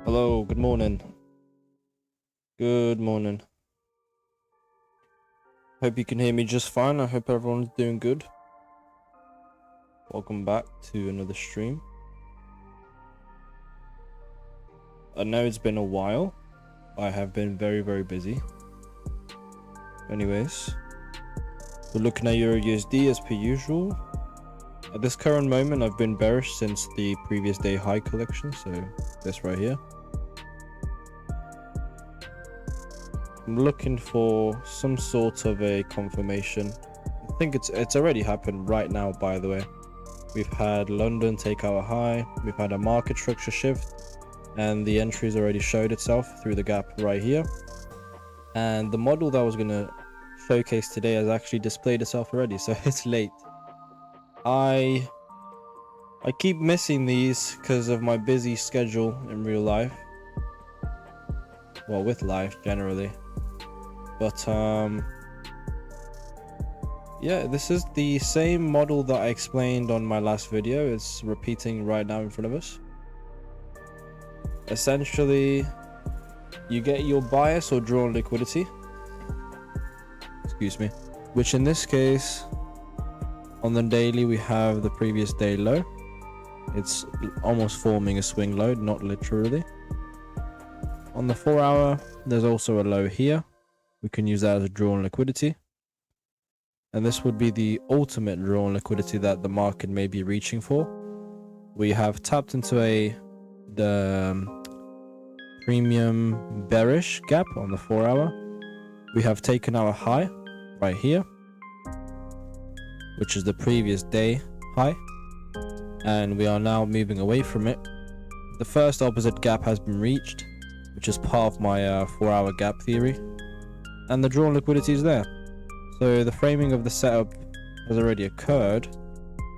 Hello, good morning. Good morning. Hope you can hear me just fine. I hope everyone's doing good. Welcome back to another stream. I know it's been a while. I have been very busy. Anyways, we're looking at Euro USD as per usual. At this current moment, I've been bearish since the previous day high collection, so this right here. I'm looking for some sort of a confirmation. I think it's already happened right now, by the way. We've had London take our high, we've had a market structure shift, and the entry's already showed itself through the gap right here. And the model that I was going to showcase today has actually displayed itself already, so it's late. I keep missing these because of my busy schedule in real life. Well, with life generally. But yeah, this is the same model that I explained on my last video. It's repeating right now in front of us. Essentially, you get your bias or drawn liquidity, excuse me, which in this case on the daily we have the previous day low. It's almost forming a swing low, not literally. On the 4 hour there's also a low here. We can use that as a drawn liquidity, and this would be the ultimate drawn liquidity that the market may be reaching for. We have tapped into the premium bearish gap on the 4 hour. We have taken our high right here, which is the previous day high, and we are now moving away from it. The first opposite gap has been reached, which is part of my 4 hour gap theory, and the drawn liquidity is there. So the framing of the setup has already occurred.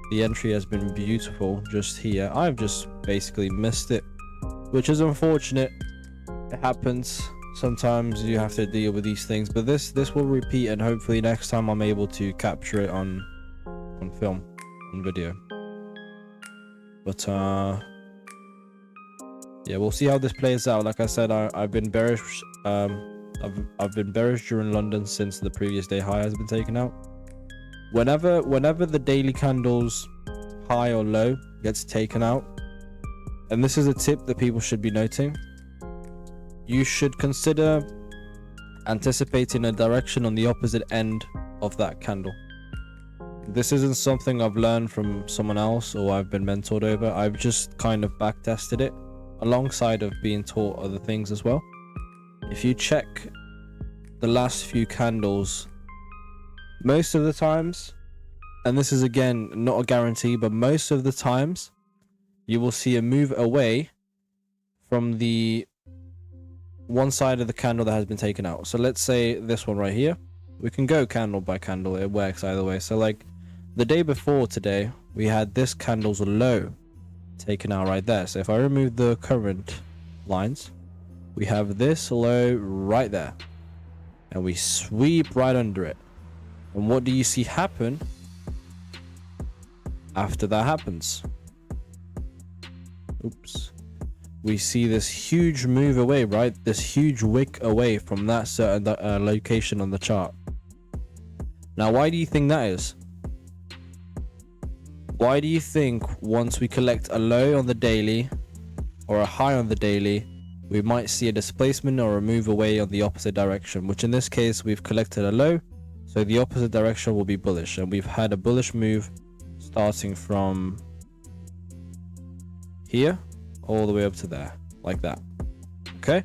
The entry has been beautiful just here. I've just basically missed it, which is unfortunate. It happens. Sometimes you have to deal with these things, but this will repeat, and hopefully next time I'm able to capture it on film, on video. But yeah, we'll see how this plays out. Like I said, I've been bearish. I've been bearish during London since the previous day high has been taken out. Whenever the daily candles high or low gets taken out, and this is a tip that people should be noting, you should consider anticipating a direction on the opposite end of that candle. This isn't something I've learned from someone else or I've been mentored over. I've just kind of back tested it alongside of being taught other things as well. If you check the last few candles, most of the times, and this is again not a guarantee, but most of the times you will see a move away from the one side of the candle that has been taken out. So let's say this one right here. We can go candle by candle, it works either way. So like the day before today, we had this candle's low taken out right there. So if I remove the current lines, we have this low right there, and we sweep right under it. And what do you see happen after that happens? Oops. We see this huge move away, right? This huge wick away from that certain location on the chart. Now, why do you think that is? Why do you think once we collect a low on the daily or a high on the daily, we might see a displacement or a move away on the opposite direction, which in this case we've collected a low, so the opposite direction will be bullish, and we've had a bullish move starting from here all the way up to there, like that. Okay,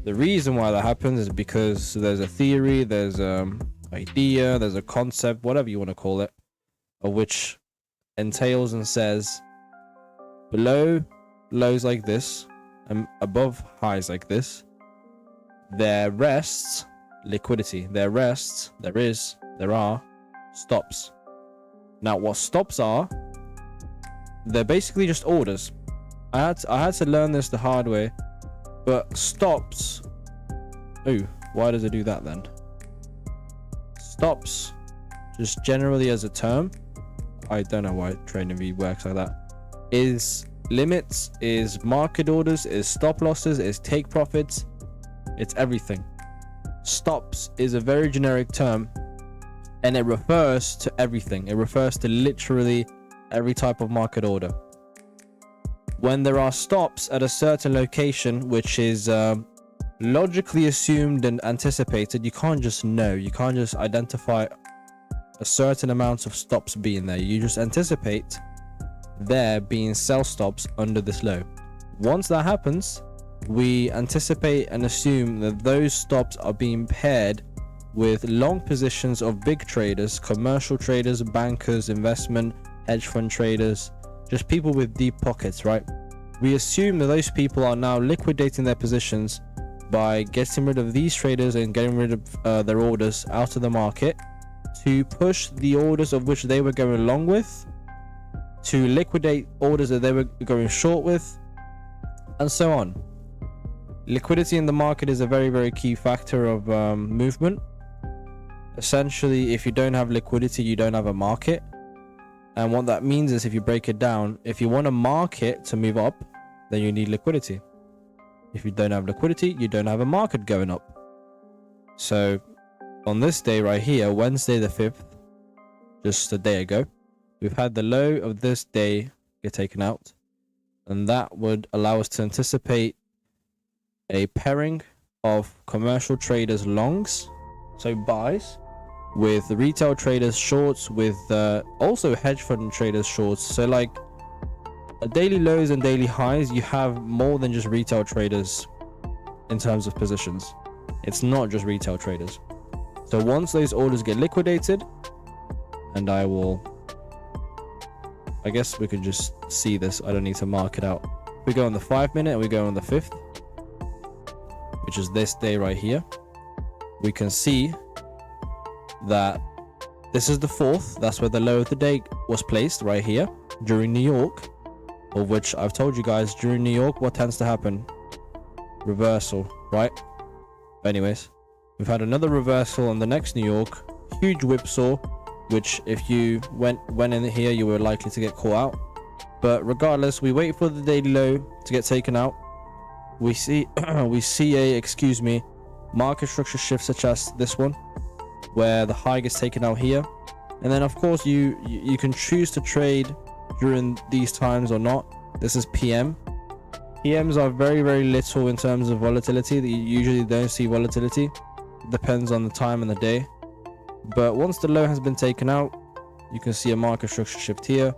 the reason why that happens is because there's a theory, there's idea, there's a concept, whatever you want to call it, of which entails and says below lows like this and above highs like this, there rests liquidity. There are stops. Now what stops are, they're basically just orders. I had to learn this the hard way, but stops, ooh, why does it do that then? Stops, just generally as a term, I don't know why TradingView works like that, is limits, is market orders, is stop losses, is take profits. It's everything. Stops is a very generic term, and it refers to everything. It refers to literally every type of market order. When there are stops at a certain location, which is logically assumed and anticipated, you can't just know. You can't just identify a certain amount of stops being there. You just anticipate there being sell stops under this low. Once that happens, we anticipate and assume that those stops are being paired with long positions of big traders, commercial traders, bankers, investment, hedge fund traders, just people with deep pockets, right? We assume that those people are now liquidating their positions by getting rid of these traders and getting rid of their orders out of the market to push the orders of which they were going long with, to liquidate orders that they were going short with, and so on. Liquidity in the market is a very, very key factor of movement. Essentially, if you don't have liquidity, you don't have a market. And what that means is, if you break it down, if you want a market to move up, then you need liquidity. If you don't have liquidity, you don't have a market going up. So on this day right here, Wednesday the 5th, just a day ago, we've had the low of this day get taken out, and that would allow us to anticipate a pairing of commercial traders longs, so buys, with retail traders shorts, with also hedge fund traders shorts. So like daily lows and daily highs, you have more than just retail traders in terms of positions. It's not just retail traders. So once those orders get liquidated, and I guess we can just see this, I don't need to mark it out. We go on the 5 minute and we go on the 5th, which is this day right here. We can see that this is the 4th. That's where the low of the day was placed, right here during New York, of which I've told you guys, during New York, what tends to happen? Reversal, right? Anyways, we've had another reversal on the next New York, huge whipsaw, which if you went in here, you were likely to get caught out. But regardless, we wait for the daily low to get taken out. We see a market structure shift such as this one, where the high gets taken out here. And then of course you can choose to trade during these times or not. This is PM. PMs are very, very little in terms of volatility. You usually don't see volatility. It depends on the time and the day. But once the low has been taken out, you can see a market structure shift here.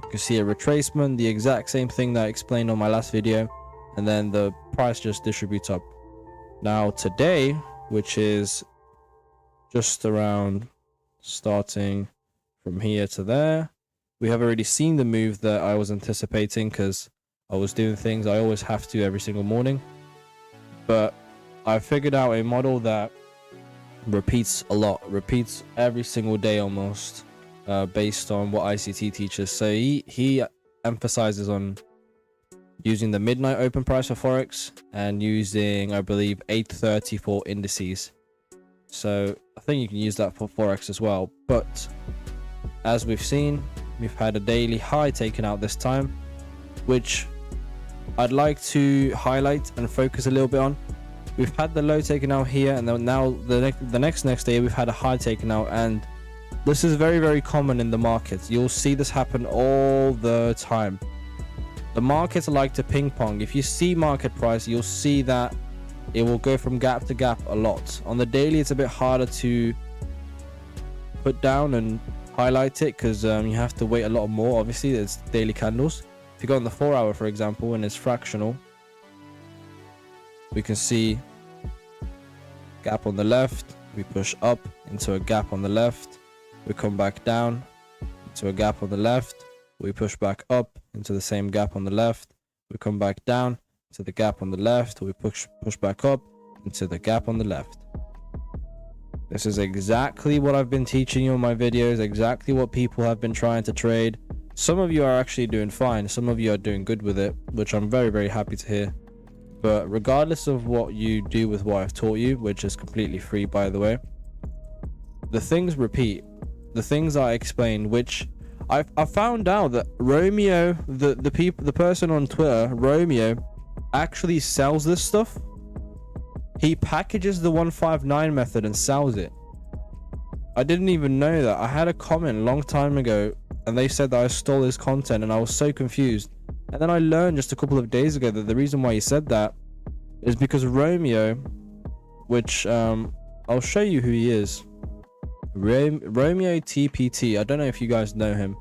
You can see a retracement, the exact same thing that I explained on my last video. And then the price just distributes up. Now today, which is just around starting from here to there, we have already seen the move that I was anticipating, because I was doing things I always have to every single morning. But I figured out a model that repeats a lot, repeats every single day almost, based on what ICT teaches. So he emphasizes on using the midnight open price for Forex and using, I believe, 8:30 for indices. So I think you can use that for Forex as well. But as we've seen, we've had a daily high taken out this time, which I'd like to highlight and focus a little bit on. We've had the low taken out here, and then now the next day we've had a high taken out, and this is very, very common in the markets. You'll see this happen all the time. The markets like to ping pong. If you see market price, you'll see that it will go from gap to gap a lot. On the daily, it's a bit harder to put down and highlight it, because you have to wait a lot more. Obviously, it's daily candles. If you go on the 4 hour, for example, and it's fractional, we can see gap on the left, we push up into a gap on the left, we come back down into a gap on the left, we push back up into the same gap on the left, we come back down to the gap on the left, we push back up into the gap on the left. This is exactly what I've been teaching you in my videos, exactly what people have been trying to trade. Some of you are actually doing fine, some of you are doing good with it, which I'm very, very happy to hear. But regardless of what you do with what I've taught you, which is completely free, by the way, the things repeat. The things I explain, which I found out that Romeo, the person on Twitter, Romeo, actually sells this stuff. He packages the 159 method and sells it. I didn't even know that. I had a comment a long time ago and they said that I stole his content, and I was so confused. And then I learned just a couple of days ago that the reason why he said that is because Romeo, which I'll show you who he is. Romeo TPT. I don't know if you guys know him,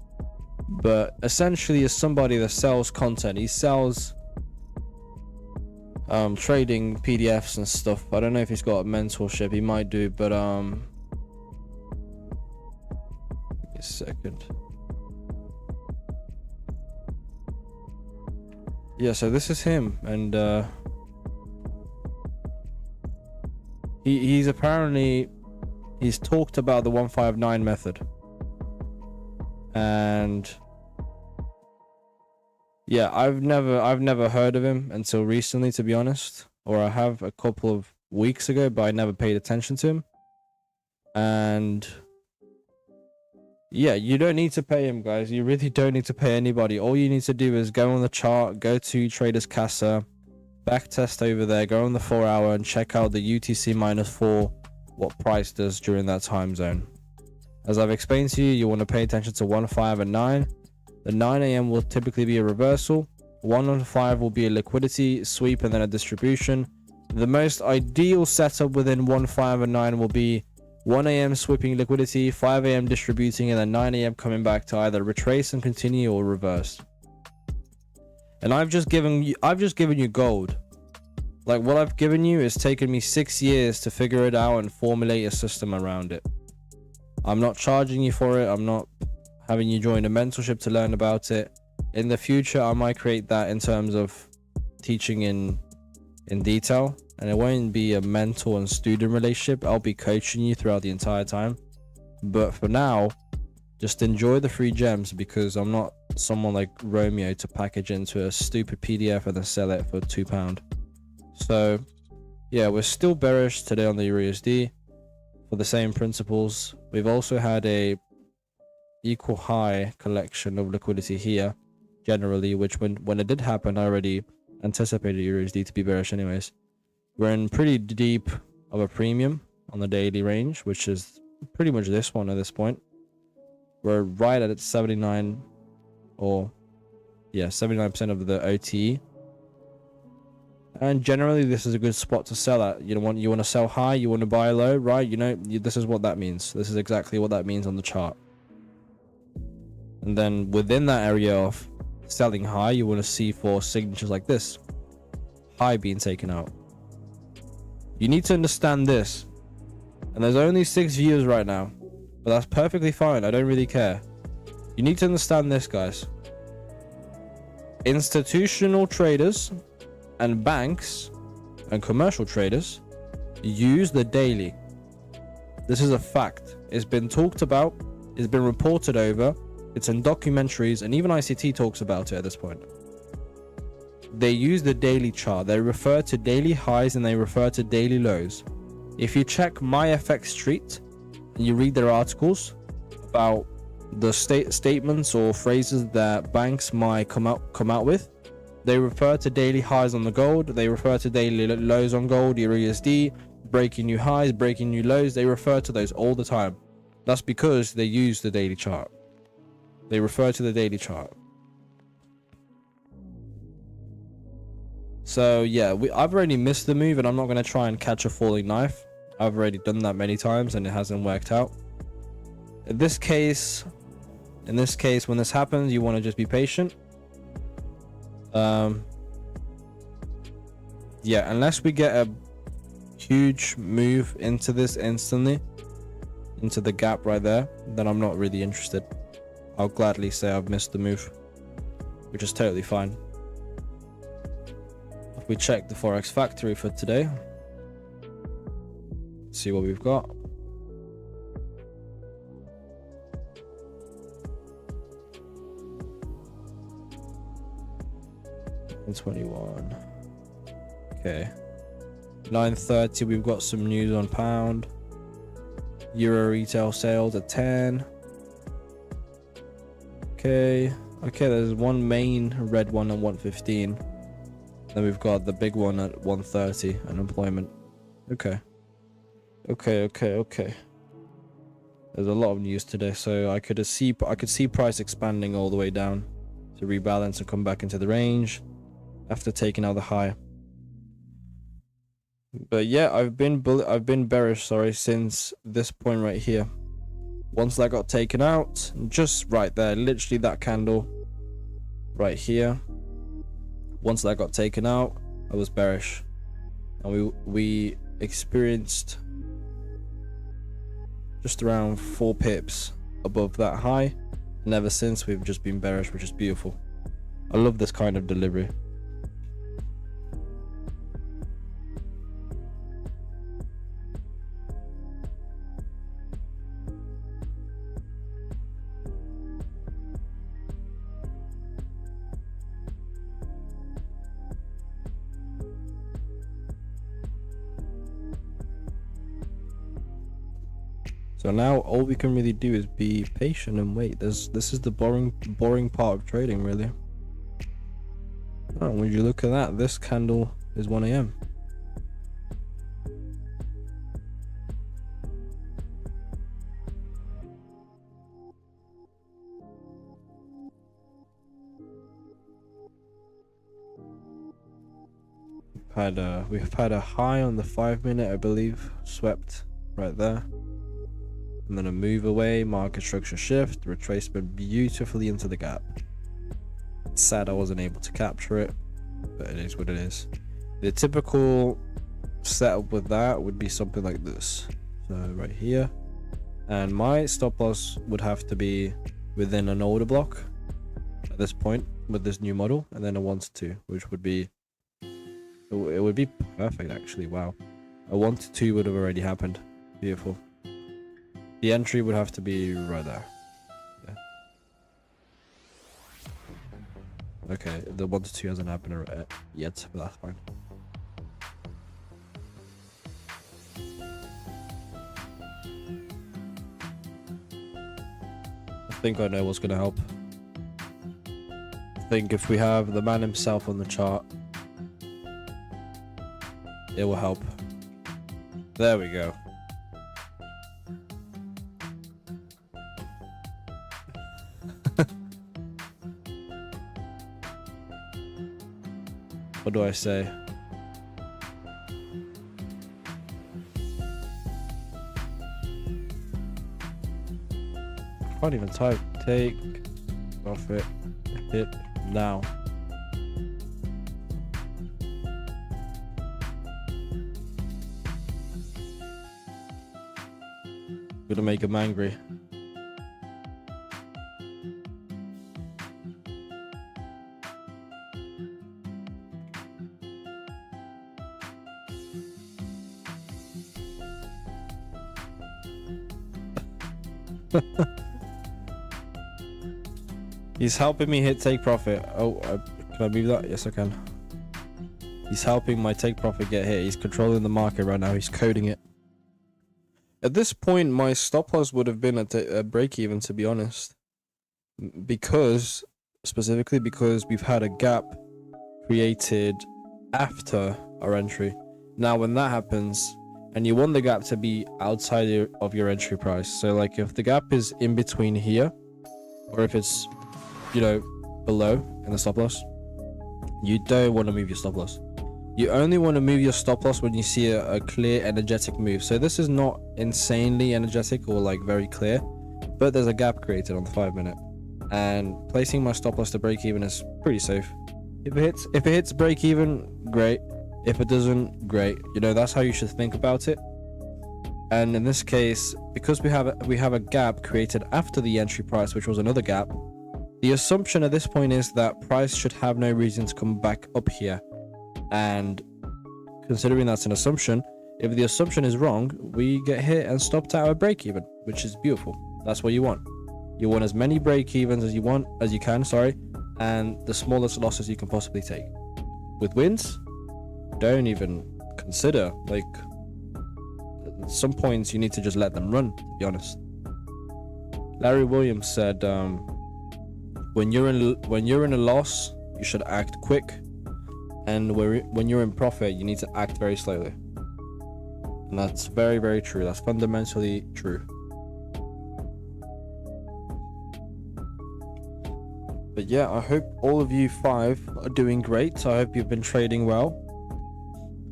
but essentially is somebody that sells content. He sells trading PDFs and stuff. I don't know if he's got a mentorship. He might do, but give me a second. Yeah, so this is him, and he's apparently talked about the 159 method, and yeah, I've never heard of him until recently, to be honest, or I have a couple of weeks ago, but I never paid attention to him. And yeah, you don't need to pay him, guys. You really don't need to pay anybody. All you need to do is go on the chart, go to Traders Casa, backtest over there, go on the 4 hour and check out the UTC -4, what price does during that time zone. As I've explained to you, you want to pay attention to 1, 5 and 9. The 9 a.m. will typically be a reversal. 1 and 5 will be a liquidity sweep and then a distribution. The most ideal setup within 1, 5 and 9 will be 1 a.m. sweeping liquidity, 5 a.m. distributing, and then 9 a.m. coming back to either retrace and continue or reverse. And I've just given you gold. Like, what I've given you is taken me 6 years to figure it out and formulate a system around it. I'm not charging you for it. I'm not having you join a mentorship to learn about it. In the future, I might create that in terms of teaching in detail, and it won't be a mentor and student relationship. I'll be coaching you throughout the entire time. But for now, just enjoy the free gems, because I'm not someone like Romeo to package into a stupid PDF and then sell it for £2. So yeah, we're still bearish today on the EURUSD for the same principles. We've also had a equal high collection of liquidity here generally, which when it did happen, I already anticipated EURUSD to be bearish anyways. We're in pretty deep of a premium on the daily range, which is pretty much this one at this point. We're right at 79, or yeah, 79% of the OTE. And generally, this is a good spot to sell at. You want to sell high, you want to buy low, right? You know, this is what that means. This is exactly what that means on the chart. And then within that area of selling high, you want to see for signatures like this, high being taken out. You need to understand this. And there's only 6 viewers right now, but that's perfectly fine. I don't really care. You need to understand this, guys. Institutional traders and banks and commercial traders use the daily. This is a fact. It's been talked about, it's been reported over, it's in documentaries, and even ICT talks about it at this point. They use the daily chart. They refer to daily highs and they refer to daily lows. If you check MyFX Street and you read their articles about the statements or phrases that banks might come out with, they refer to daily highs on the gold, they refer to daily lows on gold, EURUSD, breaking new highs, breaking new lows. They refer to those all the time. That's because they use the daily chart. They refer to the daily chart. So yeah, I've already missed the move, and I'm not going to try and catch a falling knife. I've already done that many times and it hasn't worked out. In this case, when this happens, you want to just be patient. Yeah, unless we get a huge move into this instantly, into the gap right there, then I'm not really interested. I'll gladly say I've missed the move, which is totally fine. If we check the Forex Factory for today, see what we've got. In 21. Okay. 9:30, we've got some news on pound. Euro retail sales at 10. Okay, there's one main red one at 115. Then we've got the big one at 130, unemployment. Okay. There's a lot of news today, so I could see price expanding all the way down to rebalance and come back into the range after taking out the high. But yeah, I've been bearish, sorry, since this point right here. Once that got taken out, just right there, literally that candle right here. Once that got taken out, I was bearish, and we experienced just around 4 pips above that high, and ever since we've just been bearish, which is beautiful. I love this kind of delivery. So now all we can really do is be patient and wait. This is the boring part of trading, really. Oh, when you look at that, this candle is 1 a.m. We've had a high on the 5-minute, I believe, swept right there. And then a move away, market structure shift, retracement beautifully into the gap. It's sad I wasn't able to capture it, but it is what it is. The typical setup with that would be something like this. So right here. And my stop loss would have to be within an order block at this point with this new model, and then a 1 to 2, which would be, it would be perfect actually. Wow. A 1 to 2 would have already happened. Beautiful. The entry would have to be right there. Yeah. Okay, the 1 to 2 hasn't happened yet, but that's fine. I think I know what's going to help. I think if we have the man himself on the chart, it will help. There we go. What do I say? Can't even type. Take profit hit now. Gonna make him angry. He's helping me hit take profit. Oh, can I move that? Yes, I can. He's helping my take profit get hit. He's controlling the market right now. He's coding it. At this point, my stop loss would have been at a break even, to be honest. Specifically because we've had a gap created after our entry. Now, when that happens, and you want the gap to be outside of your entry price. So like if the gap is in between here, or if it's, you know, below in the stop loss, you don't want to move your stop loss. You only want to move your stop loss when you see a clear energetic move. So this is not insanely energetic or like very clear, but there's a gap created on the 5-minute, and placing my stop loss to break even is pretty safe. If it hits break even, great. If it doesn't, great. You know, that's how you should think about it. And in this case, because we have a gap created after the entry price, which was another gap, the assumption at this point is that price should have no reason to come back up here. And considering that's an assumption, if the assumption is wrong, we get hit and stopped at our break even, which is beautiful. That's what you want. You want as many break evens as you can, and the smallest losses you can possibly take. With wins, don't even consider, like, at some points you need to just let them run, to be honest. Larry Williams said, when you're in a loss, you should act quick, and when you're in profit, you need to act very slowly. And that's very, very true. That's fundamentally true. But yeah, I hope all of you 5 are doing great. I hope you've been trading well.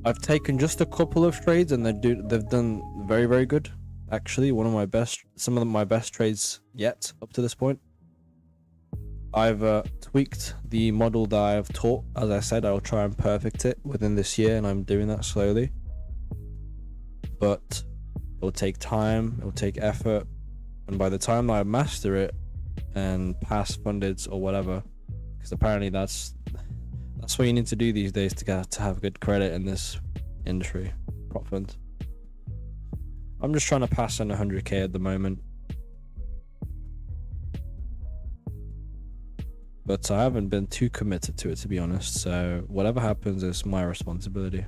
I've taken just a couple of trades, and they've done very, very good. Actually, some of my best trades yet up to this point. I've tweaked the model that I have taught. As I said, I'll try and perfect it within this year, and I'm doing that slowly. But it'll take time, it'll take effort, and by the time I master it and pass fundeds or whatever, because apparently that's what you need to do these days to have good credit in this industry, prop fund. I'm just trying to pass on 100k at the moment, but I haven't been too committed to it, to be honest, so whatever happens is my responsibility.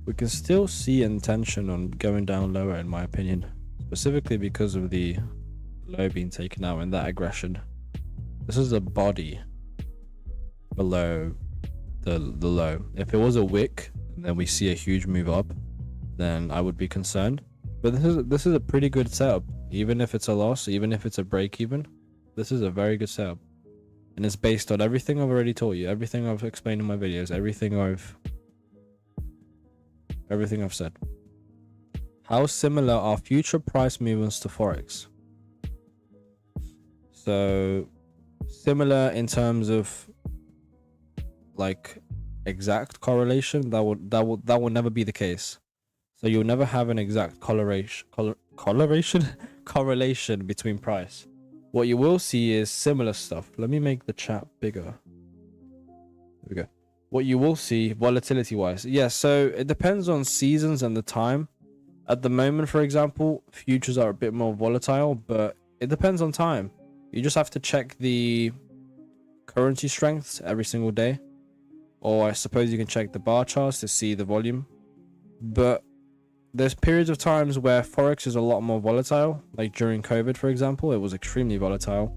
We can still see intention on going down lower, in my opinion, specifically because of the low being taken out and that aggression. This is a body below the low. If it was a wick and then we see a huge move up, then I would be concerned. But this is a pretty good setup. Even if it's a loss, even if it's a break even, this is a very good setup. And it's based on everything I've already taught you, everything I've explained in my videos, everything I've said. How similar are future price movements to Forex? So similar in terms of like exact correlation. That will never be the case. So you'll never have an exact correlation between price. What you will see is similar stuff. Let me make the chat bigger. There we go. What you will see volatility wise, yeah, so it depends on seasons and the time. At the moment, for example, futures are a bit more volatile, but it depends on time. You just have to check the currency strengths every single day, or I suppose you can check the bar charts to see the volume. But there's periods of times where Forex is a lot more volatile, like during COVID, for example, it was extremely volatile,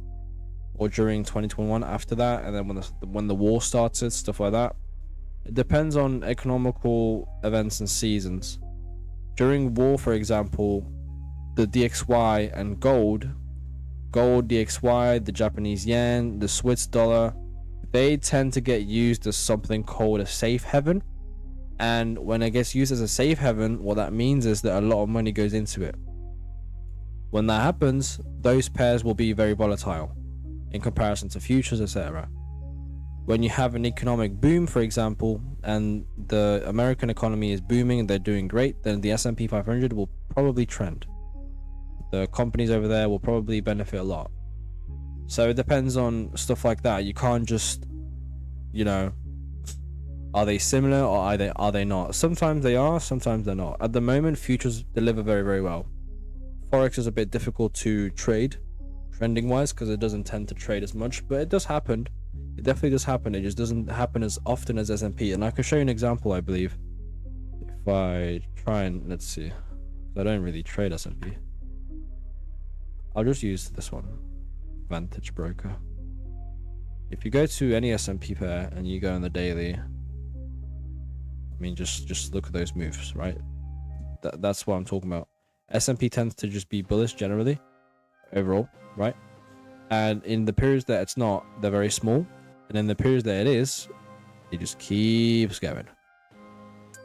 or during 2021 after that, and then when the war started, stuff like that. It depends on economical events and seasons. During war, for example, the DXY and gold, DXY, the Japanese yen, the Swiss dollar, they tend to get used as something called a safe haven. And when it gets used as a safe haven, what that means is that a lot of money goes into it. When that happens, those pairs will be very volatile in comparison to futures, etc. When you have an economic boom, for example, and the American economy is booming and they're doing great, then the S&P 500 will probably trend. The companies over there will probably benefit a lot. So it depends on stuff like that. You can't just, are they similar or are they not? Sometimes they are, sometimes they're not. At the moment, futures deliver very, very well. Forex is a bit difficult to trade, trending wise, because it doesn't tend to trade as much, but it does happen. It definitely does happen. It just doesn't happen as often as S&P. And I can show you an example, I believe. If I try and, let's see. I don't really trade S&P. I'll just use this one. Vantage Broker. If you go to any S&P pair and you go in the daily, I mean, just look at those moves, right? That's what I'm talking about. S&P tends to just be bullish generally, overall, right? And in the periods that it's not, they're very small. And in the periods that it is, it just keeps going.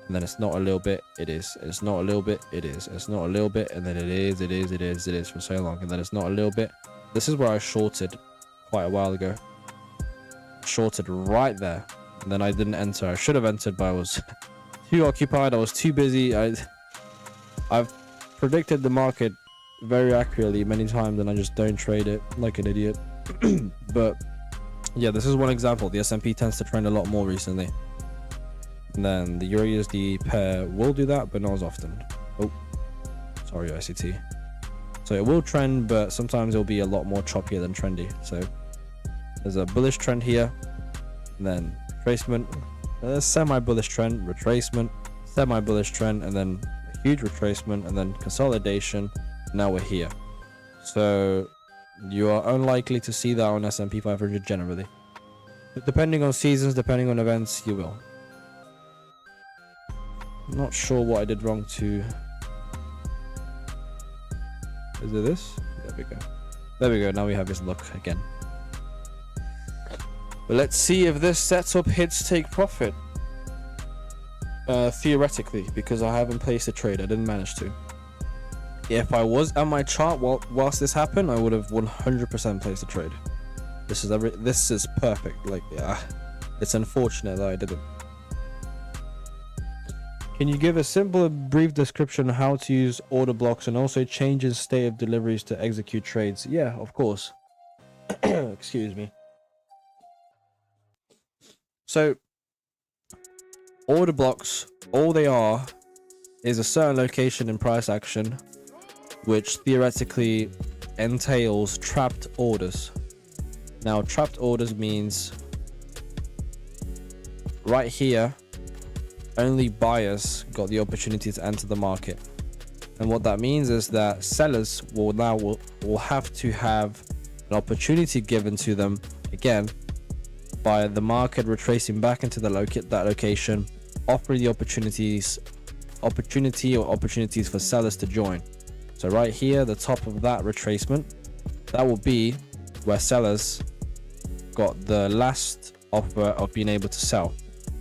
And then it's not a little bit, it is. It's not a little bit, it is. It's not a little bit, and then it is for so long. And then it's not a little bit. This is where I shorted quite a while ago. Shorted right there. And then I didn't enter. I should have entered, but I was too occupied. I was too busy. I've predicted the market very accurately many times, and I just don't trade it like an idiot. But yeah, this is one example. The S&P tends to trend a lot more recently, and then the Euro USD pair will do that, but not as often. Oh, sorry, ICT. So it will trend, but sometimes it'll be a lot more choppier than trendy. So there's a bullish trend here, and then retracement, semi-bullish trend, retracement, semi-bullish trend, and then a huge retracement, and then consolidation. Now we're here. So You are unlikely to see that on S&P 500 generally. But depending on seasons, depending on events, you will. I'm not sure what I did wrong to... Is it this? There we go. There we go. Now we have his luck again. But let's see if this setup hits take profit. Theoretically, because I haven't placed a trade. I didn't manage to. If I was at my chart whilst this happened, I would have 100% placed a trade. This is perfect. Like, yeah, it's unfortunate that I didn't. Can you give a simple, brief description on how to use order blocks and also change in state of deliveries to execute trades? Yeah, of course. Excuse me. So, order blocks, all they are is a certain location in price action, which theoretically entails trapped orders. Now, trapped orders means right here, only buyers got the opportunity to enter the market. And what that means is that sellers will have to have an opportunity given to them again by the market retracing back into that location, offering the opportunities for sellers to join. So right here, the top of that retracement, that will be where sellers got the last offer of being able to sell.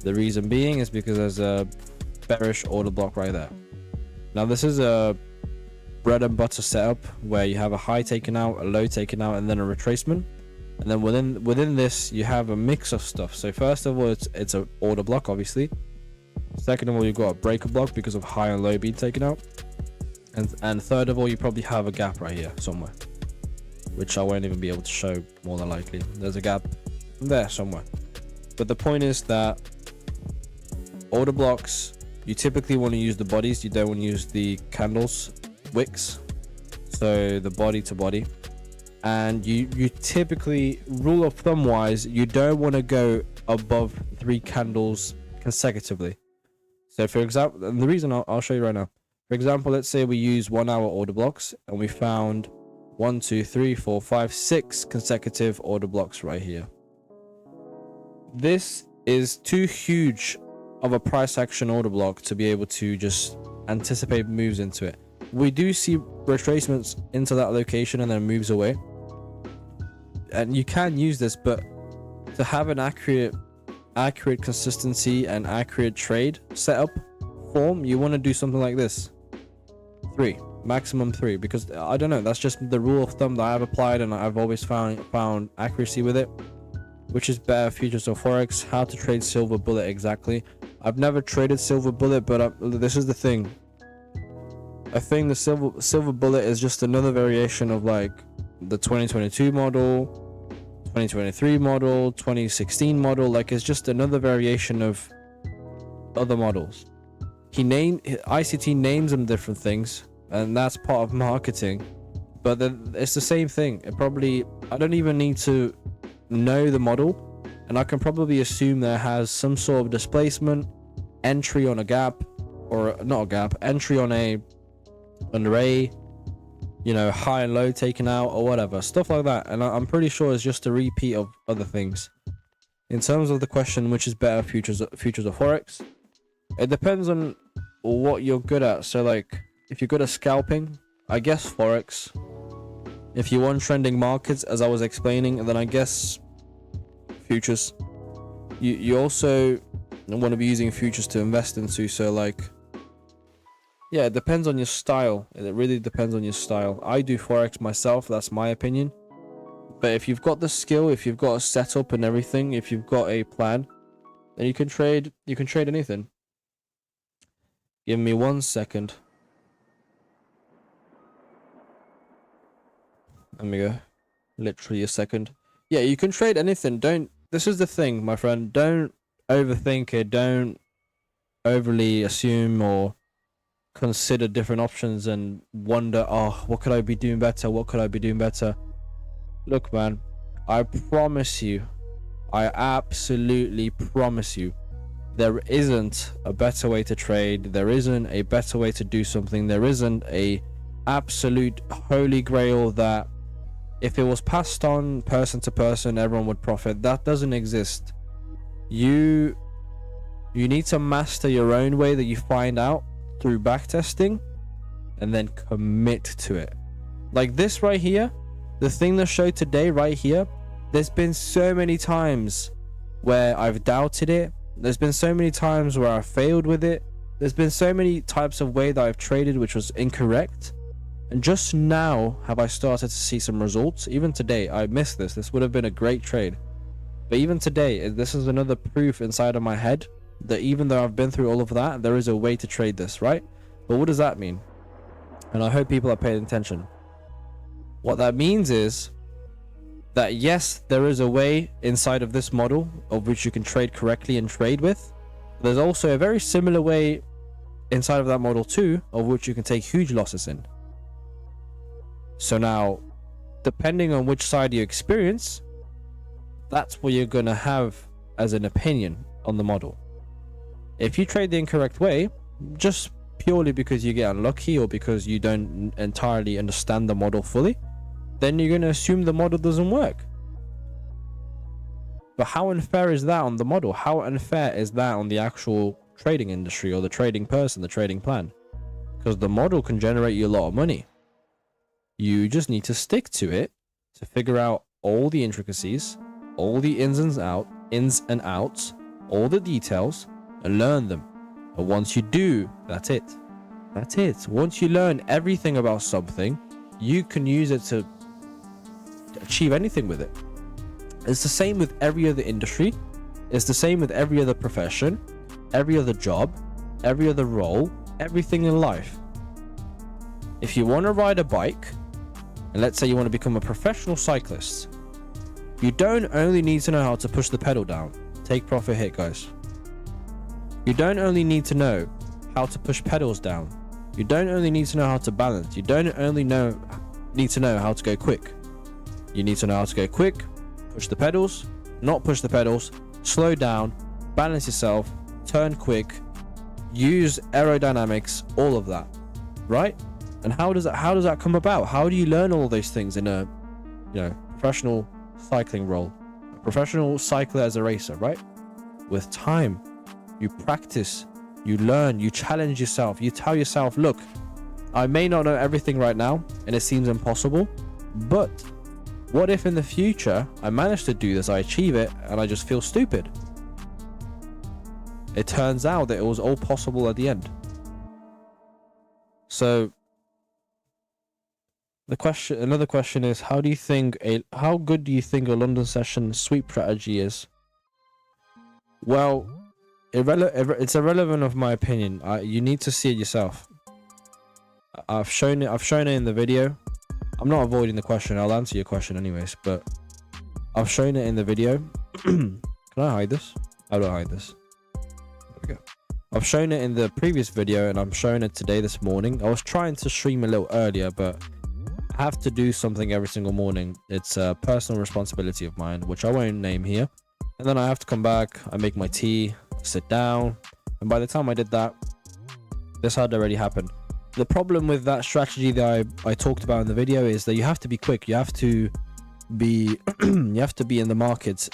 The reason being is because there's a bearish order block right there. Now this is a bread and butter setup where you have a high taken out, a low taken out, and then a retracement. And then within this, you have a mix of stuff. So first of all, it's an order block, obviously. Second of all, you've got a breaker block because of high and low being taken out. And third of all, you probably have a gap right here somewhere, which I won't even be able to show more than likely. There's a gap there somewhere. But the point is that order blocks, you typically want to use the bodies. You don't want to use the candles, wicks. So the body to body. And you typically, rule of thumb wise, you don't want to go above 3 candles consecutively. So for example, and the reason I'll show you right now. For example, let's say we use 1 hour order blocks and we found 1, 2, 3, 4, 5, 6 consecutive order blocks right here. This is too huge of a price action order block to be able to just anticipate moves into it. We do see retracements into that location and then moves away. And you can use this, but to have an accurate consistency and accurate trade setup form, you want to do something like this. 3, maximum 3, because I don't know, that's just the rule of thumb that I've applied and I've always found accuracy with it. Which is better, futures or forex? How to trade silver bullet exactly? I've never traded silver bullet, but this is the thing. I think the silver bullet is just another variation of like the 2022 model, 2023 model, 2016 model. Like, it's just another variation of other models. ICT names them different things, and that's part of marketing, but then it's the same thing. I don't even need to know the model, and I can probably assume that it has some sort of displacement, entry on a gap, or not a gap, entry on an array, you know, high and low taken out or whatever, stuff like that. And I'm pretty sure it's just a repeat of other things. In terms of the question, which is better, futures or forex, it depends on what you're good at. So like, if you're good at scalping, I guess forex. If you want trending markets, as I was explaining, then I guess futures. You also want to be using futures to invest into. So like, yeah, it depends on your style. It really depends on your style. I do forex myself. That's my opinion. But if you've got the skill, if you've got a setup and everything, if you've got a plan, then you can trade. You can trade anything. Give me 1 second. Let me go. Literally a second. Yeah, you can trade anything. This is the thing, my friend. Don't overthink it. Don't overly assume or consider different options and wonder, oh, what could I be doing better? What could I be doing better? Look, man, I promise you, I absolutely promise you, there isn't a better way to trade. There isn't a better way to do something. There isn't a absolute holy grail that if it was passed on person to person, everyone would profit. That doesn't exist. You need to master your own way that you find out through backtesting, and then commit to it. Like this right here, the thing that showed today right here, there's been so many times where I've doubted it. There's been so many times where I failed with it. There's been so many types of way that I've traded which was incorrect. And just now have I started to see some results. Even today, I missed this. This would have been a great trade. But even today, this is another proof inside of my head that even though I've been through all of that, there is a way to trade this, right? But what does that mean? And I hope people are paying attention. What that means is that yes, there is a way inside of this model of which you can trade correctly and trade with. There's also a very similar way inside of that model too, of which you can take huge losses in. So now, depending on which side you experience, that's what you're going to have as an opinion on the model. If you trade the incorrect way, just purely because you get unlucky or because you don't entirely understand the model fully, then you're going to assume the model doesn't work. But how unfair is that on the model? How unfair is that on the actual trading industry or the trading person, the trading plan? Because the model can generate you a lot of money. You just need to stick to it to figure out all the intricacies, all the ins and outs, all the details, and learn them. And once you do, that's it. That's it. Once you learn everything about something, you can use it to achieve anything with it. It's the same with every other industry. It's the same with every other profession, every other job, every other role, everything in life. If you want to ride a bike, and let's say you want to become a professional cyclist, you don't only need to know how to push the pedal down. Take profit hit, guys. You don't only need to know how to push pedals down. You don't only need to know how to balance. You don't only need to know how to go quick. You need to know how to go quick, push the pedals, not push the pedals, slow down, balance yourself, turn quick, use aerodynamics, all of that, right? And how does that come about? How do you learn all those things in a, professional cycling role, a professional cycler as a racer, right? With time, you practice, you learn, you challenge yourself, you tell yourself, look, I may not know everything right now and it seems impossible, but what if in the future I manage to do this, I achieve it, and I just feel stupid? It turns out that it was all possible at the end. So another question is, how good do you think a London session sweep strategy is? Well, it's irrelevant of my opinion. You need to see it yourself. I've shown it in the video. I'm not avoiding the question. I'll answer your question anyways, but I've shown it in the video. Can I hide this? How do I hide this? There we go. I've shown it in the previous video and I'm showing it today, this morning. I was trying to stream a little earlier, but I have to do something every single morning. It's a personal responsibility of mine, which I won't name here. And then I have to come back, I make my tea, sit down, and by the time I did that, this had already happened. The problem with that strategy that I talked about in the video is that you have to be quick. You have to be in the markets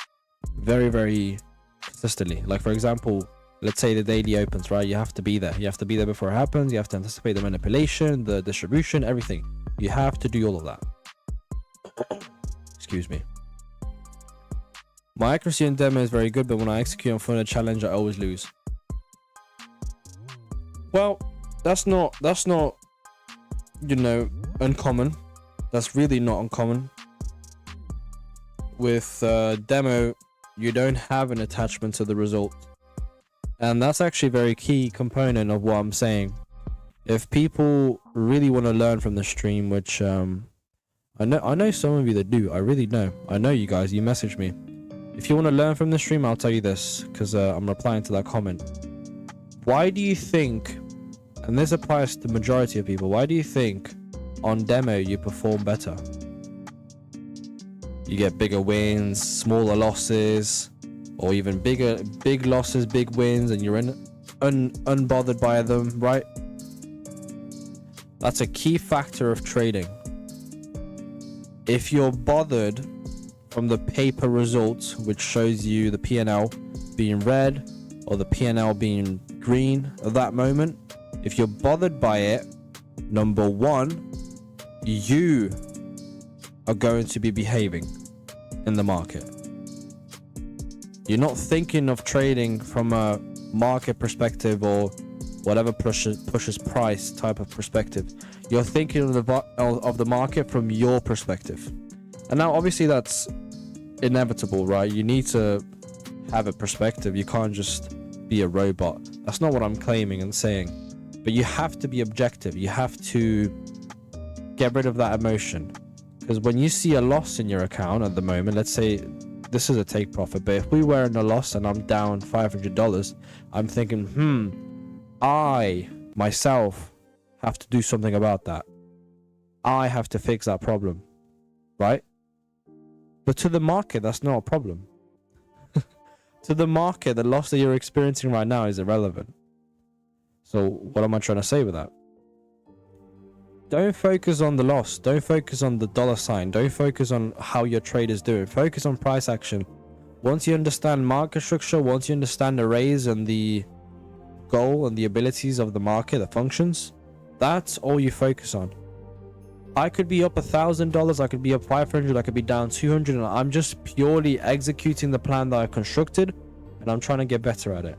very, very consistently. Like, for example, let's say the daily opens, right? You have to be there. You have to be there before it happens. You have to anticipate the manipulation, the distribution, everything. You have to do all of that. Excuse me. My accuracy in demo is very good, but when I execute on phone a challenge, I always lose. Well, that's not uncommon. That's really not uncommon. With demo, you don't have an attachment to the result, and that's actually a very key component of what I'm saying. If people really want to learn from the stream, which I know some of you that do, I really know. I know you guys, you message me. If you want to learn from the stream, I'll tell you this, because I'm replying to that comment. Why do you think, and this applies to the majority of people, why do you think on demo you perform better? You get bigger wins, smaller losses, or even big losses, big wins, and you're unbothered by them, right? That's a key factor of trading. if you're bothered from the paper results, which shows you the P&L being red or the P&L being green at that moment, if you're bothered by it, number one, you are going to be behaving in the market. You're not thinking of trading from a market perspective or whatever pushes price type of perspective. You're thinking of the market from your perspective. And now obviously that's inevitable, right? You need to have a perspective. You can't just be a robot. That's not what I'm claiming and saying. But you have to be objective. You have to get rid of that emotion. Because when you see a loss in your account at the moment, let's say this is a take profit, but if we were in a loss and I'm down $500, I'm thinking, I myself have to do something about that. I have to fix that problem, right? But to the market, that's not a problem. To the market, the loss that you're experiencing right now is irrelevant. So what am I trying to say with that? Don't focus on the loss. Don't focus on the dollar sign. Don't focus on how your trade is doing. Focus on price action. Once you understand market structure, once you understand the raise and the goal and the abilities of the market, the functions, that's all you focus on. I could be up $1,000, I could be up 500, I could be down 200, and I'm just purely executing the plan that I constructed, and I'm trying to get better at it.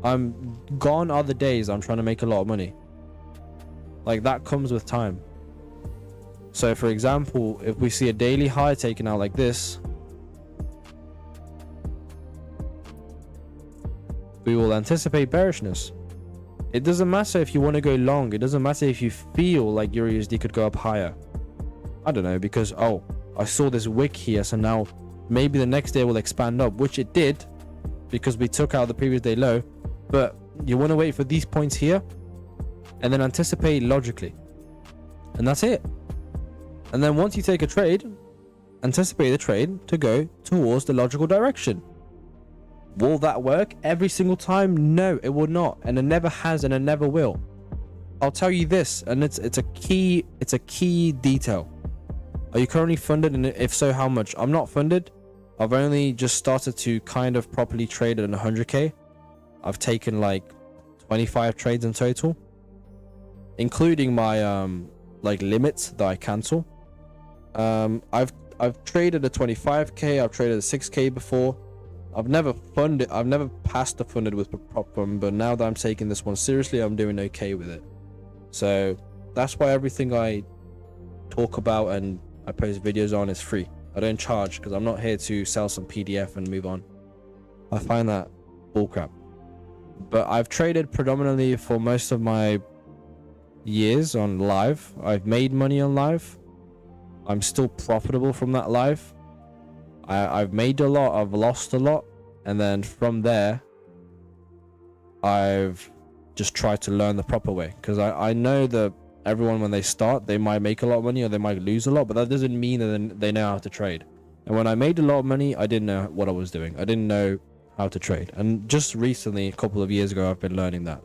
I'm gone are the days I'm trying to make a lot of money. Like, that comes with time. So for example, if we see a daily high taken out like this, we will anticipate bearishness. It doesn't matter if you want to go long. It doesn't matter if you feel like your USD could go up higher. I don't know, because, oh, I saw this wick here, so now maybe the next day will expand up, which it did, because we took out the previous day low. But you want to wait for these points here, and then anticipate logically. And that's it. And then once you take a trade, anticipate the trade to go towards the logical direction. Will that work every single time? No, it will not, and it never has, and it never will. I'll tell you this, and it's a key detail. Are you currently funded, and if so, how much? I'm not funded. I've only just started to kind of properly trade at 100k. I've taken like 25 trades in total, including my like limits that I cancel. I've traded at 25k. I've traded at 6k before. I've never passed the funded with prop fund, but now that I'm taking this one seriously, I'm doing okay with it. So that's why everything I talk about and I post videos on is free. I don't charge, because I'm not here to sell some PDF and move on. I find that bullcrap. But I've traded predominantly for most of my years on live. I've made money on live. I'm still profitable from that live. I've made a lot, I've lost a lot, and then from there I've just tried to learn the proper way, because I know that everyone, when they start, they might make a lot of money or they might lose a lot, but that doesn't mean that they know how to trade. And when I made a lot of money, I didn't know what I was doing. I didn't know how to trade, and just recently, a couple of years ago, I've been learning that.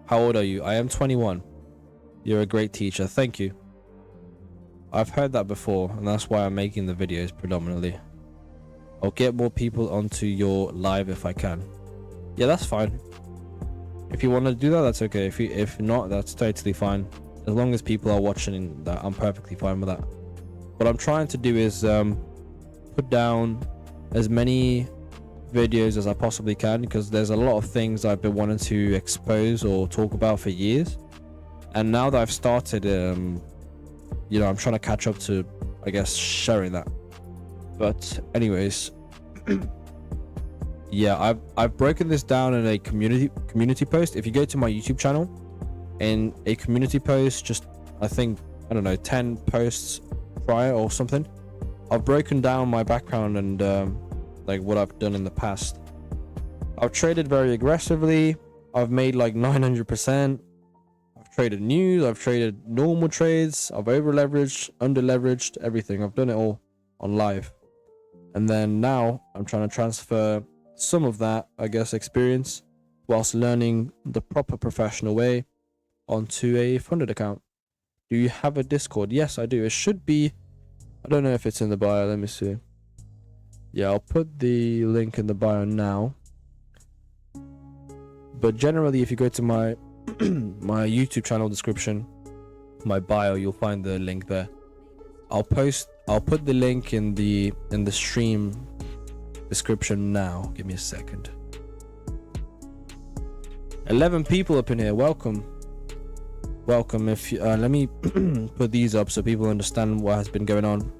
How old are you? I am 21. You're a great teacher. Thank you. I've heard that before, and that's why I'm making the videos predominantly. I'll get more people onto your live if I can. Yeah, that's fine. If you want to do that, that's okay. If not, that's totally fine. As long as people are watching that, I'm perfectly fine with that. What I'm trying to do is put down as many videos as I possibly can, because there's a lot of things I've been wanting to expose or talk about for years. And now that I've started, you know, I'm trying to catch up to, I guess, sharing that. But anyways, yeah, I've broken this down in a community post. If you go to my YouTube channel, in a community post, just I think, I don't know, 10 posts prior or something, I've broken down my background and like what I've done in the past. I've traded very aggressively. I've made like 900%. I've traded news. I've traded normal trades. I've over leveraged, under leveraged, everything. I've done it all on live. And then now I'm trying to transfer some of that, I guess, experience whilst learning the proper professional way onto a funded account. Do you have a Discord? Yes, I do. It should be. I don't know if it's in the bio. Let me see. Yeah, I'll put the link in the bio now. But generally, if you go to my my YouTube channel description, my bio, you'll find the link there. I'll put the link in the stream description now. Give me a second. 11 people up in here. Welcome. If you, let me put these up so people understand what has been going on.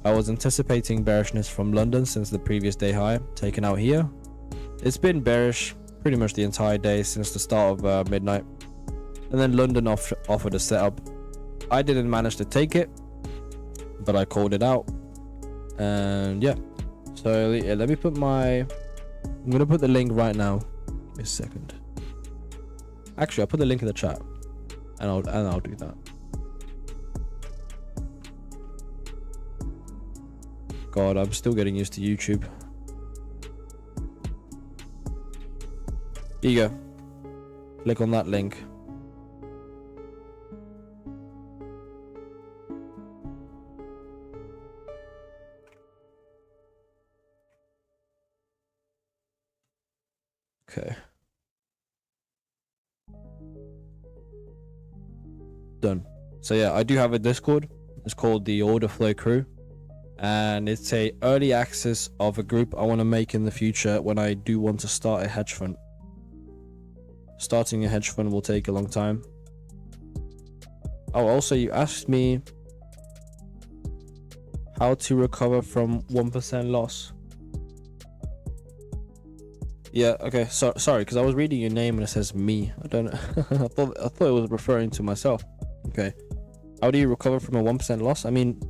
I was anticipating bearishness from London since the previous day high taken out here. It's been bearish pretty much the entire day since the start of midnight, and then London offered a setup. I didn't manage to take it, but I called it out, and yeah. So let me put I'm gonna put the link right now. Give me a second. Actually, I'll put the link in the chat, and I'll do that. God, I'm still getting used to YouTube. Here you go. Click on that link. Okay. Done. So yeah, I do have a Discord. It's called the Order Flow Crew, and it's a early access of a group I want to make in the future when I do want to start a hedge fund. Starting a hedge fund will take a long time. Oh, also you asked me how to recover from 1% loss. Yeah, okay, sorry, because I was reading your name and it says me. I don't know. I thought it was referring to myself. Okay. How do you recover from a 1% loss? I mean,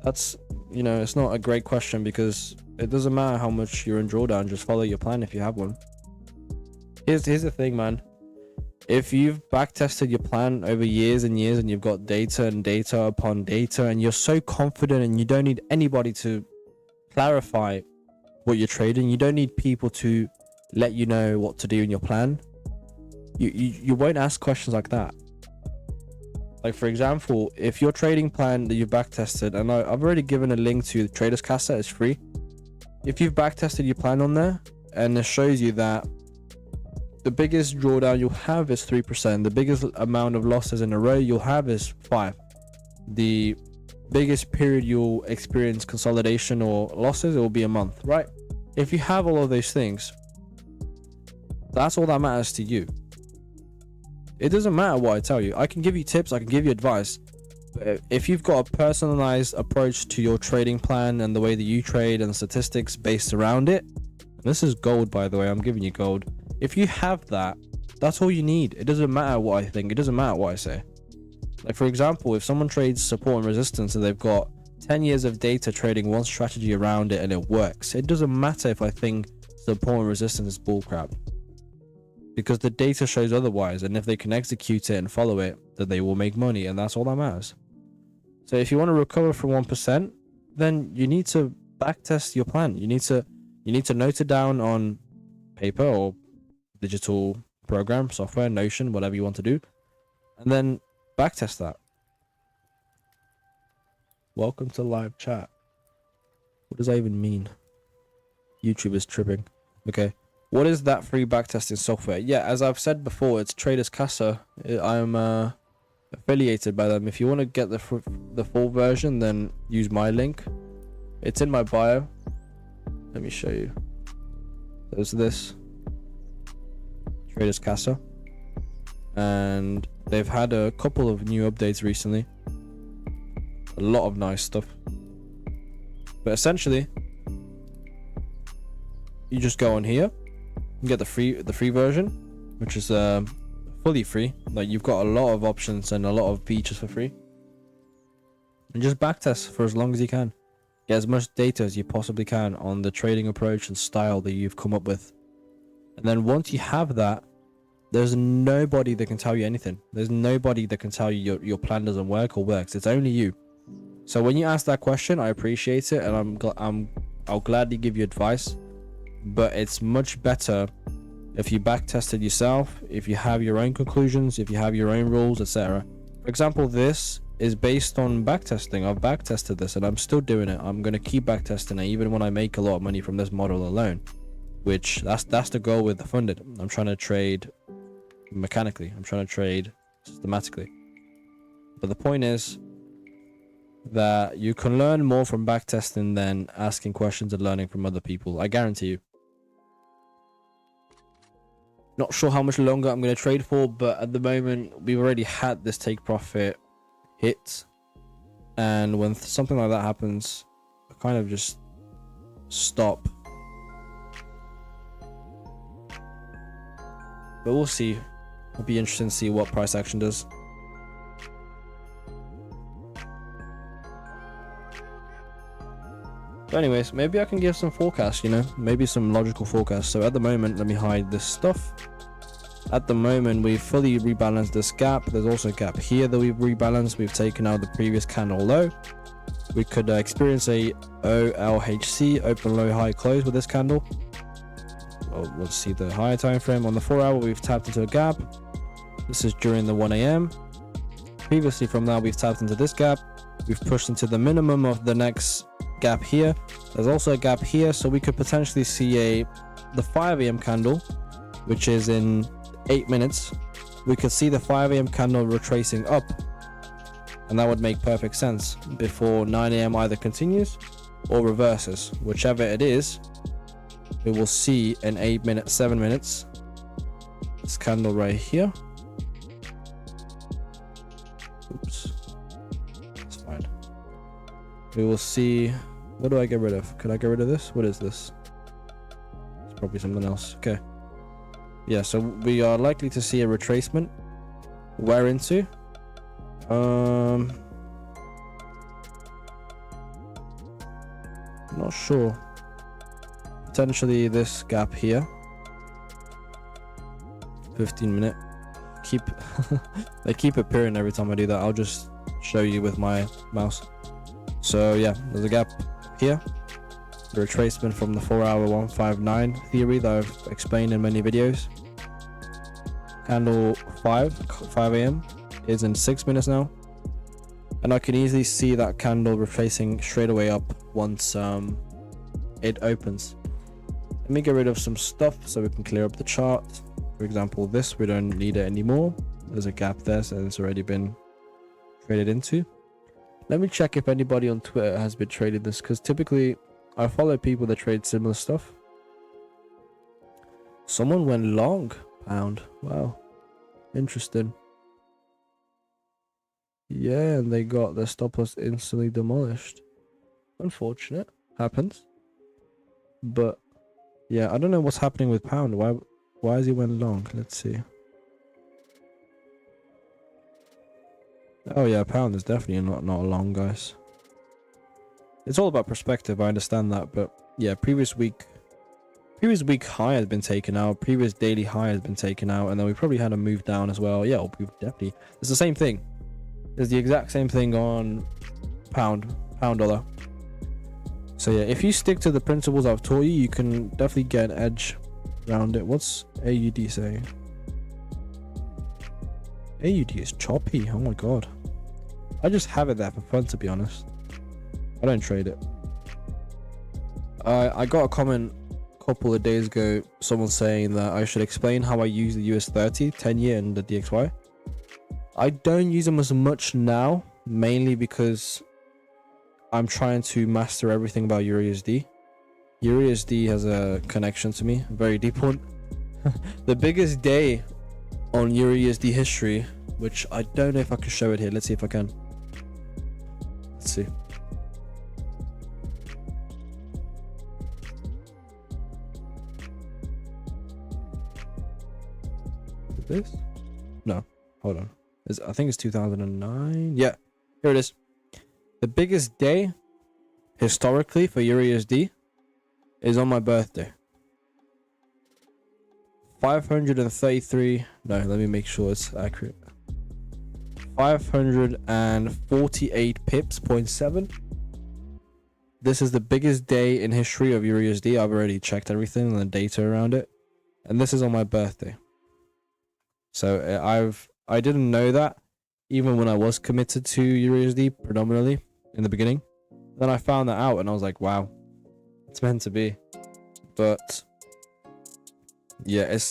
that's, you know, it's not a great question because it doesn't matter how much you're in drawdown, just follow your plan if you have one. Here's the thing, man. If you've backtested your plan over years and years and you've got data and data upon data and you're so confident and you don't need anybody to clarify what you're trading, you don't need people to let you know what to do in your plan, you won't ask questions like that. Like, for example, if your trading plan that you've backtested, and I've already given a link to Traders Casa, it's free. If you've backtested your plan on there and it shows you that the biggest drawdown you'll have is 3%, the biggest amount of losses in a row you'll have is 5, the biggest period you'll experience consolidation or losses, it will be a month, right? If you have all of those things, that's all that matters to you. It doesn't matter what I tell you. I can give you tips, I can give you advice, but if you've got a personalized approach to your trading plan and the way that you trade and statistics based around it, this is gold, by the way, I'm giving you gold. If you have that, that's all you need. It doesn't matter what I think, it doesn't matter what I say. Like, for example, if someone trades support and resistance and they've got 10 years of data trading one strategy around it and it works, it doesn't matter if I think support and resistance is bullcrap, because the data shows otherwise, and if they can execute it and follow it, then they will make money, and that's all that matters. So if you want to recover from 1%, then you need to backtest your plan. You need to note it down on paper or digital program, software, Notion, whatever you want to do, and then backtest that. Welcome to live chat. What does that even mean? YouTube is tripping. Okay. What is that free backtesting software? Yeah, as I've said before, it's Traders Casa. I'm affiliated by them. If you want to get the full version, then use my link. It's in my bio. Let me show you. There's this. Traders Casa. And they've had a couple of new updates recently. A lot of nice stuff. But essentially, you just go on here and get the free version, which is fully free. Like, you've got a lot of options and a lot of features for free. And just backtest for as long as you can. Get as much data as you possibly can on the trading approach and style that you've come up with. And then once you have that, there's nobody that can tell you anything. There's nobody that can tell you your plan doesn't work or works. It's only you. So when you ask that question, I appreciate it, and I'll gladly give you advice. But it's much better if you backtest it yourself, if you have your own conclusions, if you have your own rules, etc. For example, this is based on backtesting. I've backtested this and I'm still doing it. I'm going to keep backtesting it even when I make a lot of money from this model alone, which that's the goal with the funded. I'm trying to trade mechanically. I'm trying to trade systematically. But the point is that you can learn more from backtesting than asking questions and learning from other people. I guarantee you. Not sure how much longer I'm going to trade for, but at the moment we've already had this take profit hit, and when something like that happens, I kind of just stop. But we'll see. It'll be interesting to see what price action does. But anyways, maybe I can give some forecasts, you know, maybe some logical forecasts. So at the moment, let me hide this stuff. At the moment, we've fully rebalanced this gap. There's also a gap here that we've rebalanced. We've taken out the previous candle low. We could experience a OLHC, open low high close with this candle. Well, we'll see the higher time frame. On the 4 hour, we've tapped into a gap. This is during the 1 a.m. Previously from that, we've tapped into this gap. We've pushed into the minimum of the next gap here. There's also a gap here, so we could potentially see the 5 a.m. candle, which is in 8 minutes. We could see the 5 a.m. candle retracing up, and that would make perfect sense before 9 a.m. either continues or reverses. Whichever it is, we will see in 8 minutes, 7 minutes, this candle right here. Oops, it's fine. We will see. What do I get rid of? Could I get rid of this? What is this? It's probably something else. Okay. Yeah, so we are likely to see a retracement. Where into? Not sure. Potentially this gap here. 15 minute. They keep appearing every time I do that. I'll just show you with my mouse. So yeah, there's a gap here. The retracement from the 4 hour 159 theory that I've explained in many videos. Candle 5 a.m. is in 6 minutes now, and I can easily see that candle retracing straight away up once it opens. Let me get rid of some stuff so we can clear up the chart. For example, this, we don't need it anymore. There's a gap there, so it's already been traded into. Let me check if anybody on Twitter has been trading this, because typically I follow people that trade similar stuff. Someone went long pound. Wow, interesting. Yeah, and they got their stop loss instantly demolished. Unfortunate. Happens. But yeah, I don't know what's happening with pound. Why has he went long? Let's see. Oh yeah, pound is definitely not long, guys. It's all about perspective, I understand that, but yeah, previous week high has been taken out, previous daily high has been taken out, and then we probably had a move down as well. Yeah, we've definitely, it's the same thing. It's the exact same thing on pound dollar. So yeah, if you stick to the principles I've taught you, you can definitely get an edge around it. What's AUD saying? AUD is choppy. Oh my god. I just have it there for fun, to be honest. I don't trade it. I got a comment a couple of days ago, someone saying that I should explain how I use the US 30, 10-year and the DXY. I don't use them as much now, mainly because I'm trying to master everything about EURUSD. EURUSD has a connection to me, a very deep one. The biggest day on EURUSD history, which I don't know if I can show it here. Let's see if I can. Let's see. Is this? No, hold on. I think it's 2009. Yeah, here it is. The biggest day historically for EURUSD is on my birthday. 533. No, let me make sure it's accurate. 548 pips, 0.7. This is the biggest day in history of EURUSD. I've already checked everything and the data around it, and this is on my birthday. So I didn't know that even when I was committed to USD predominantly in the beginning. Then I found that out and I was like, wow, it's meant to be. But yeah, it's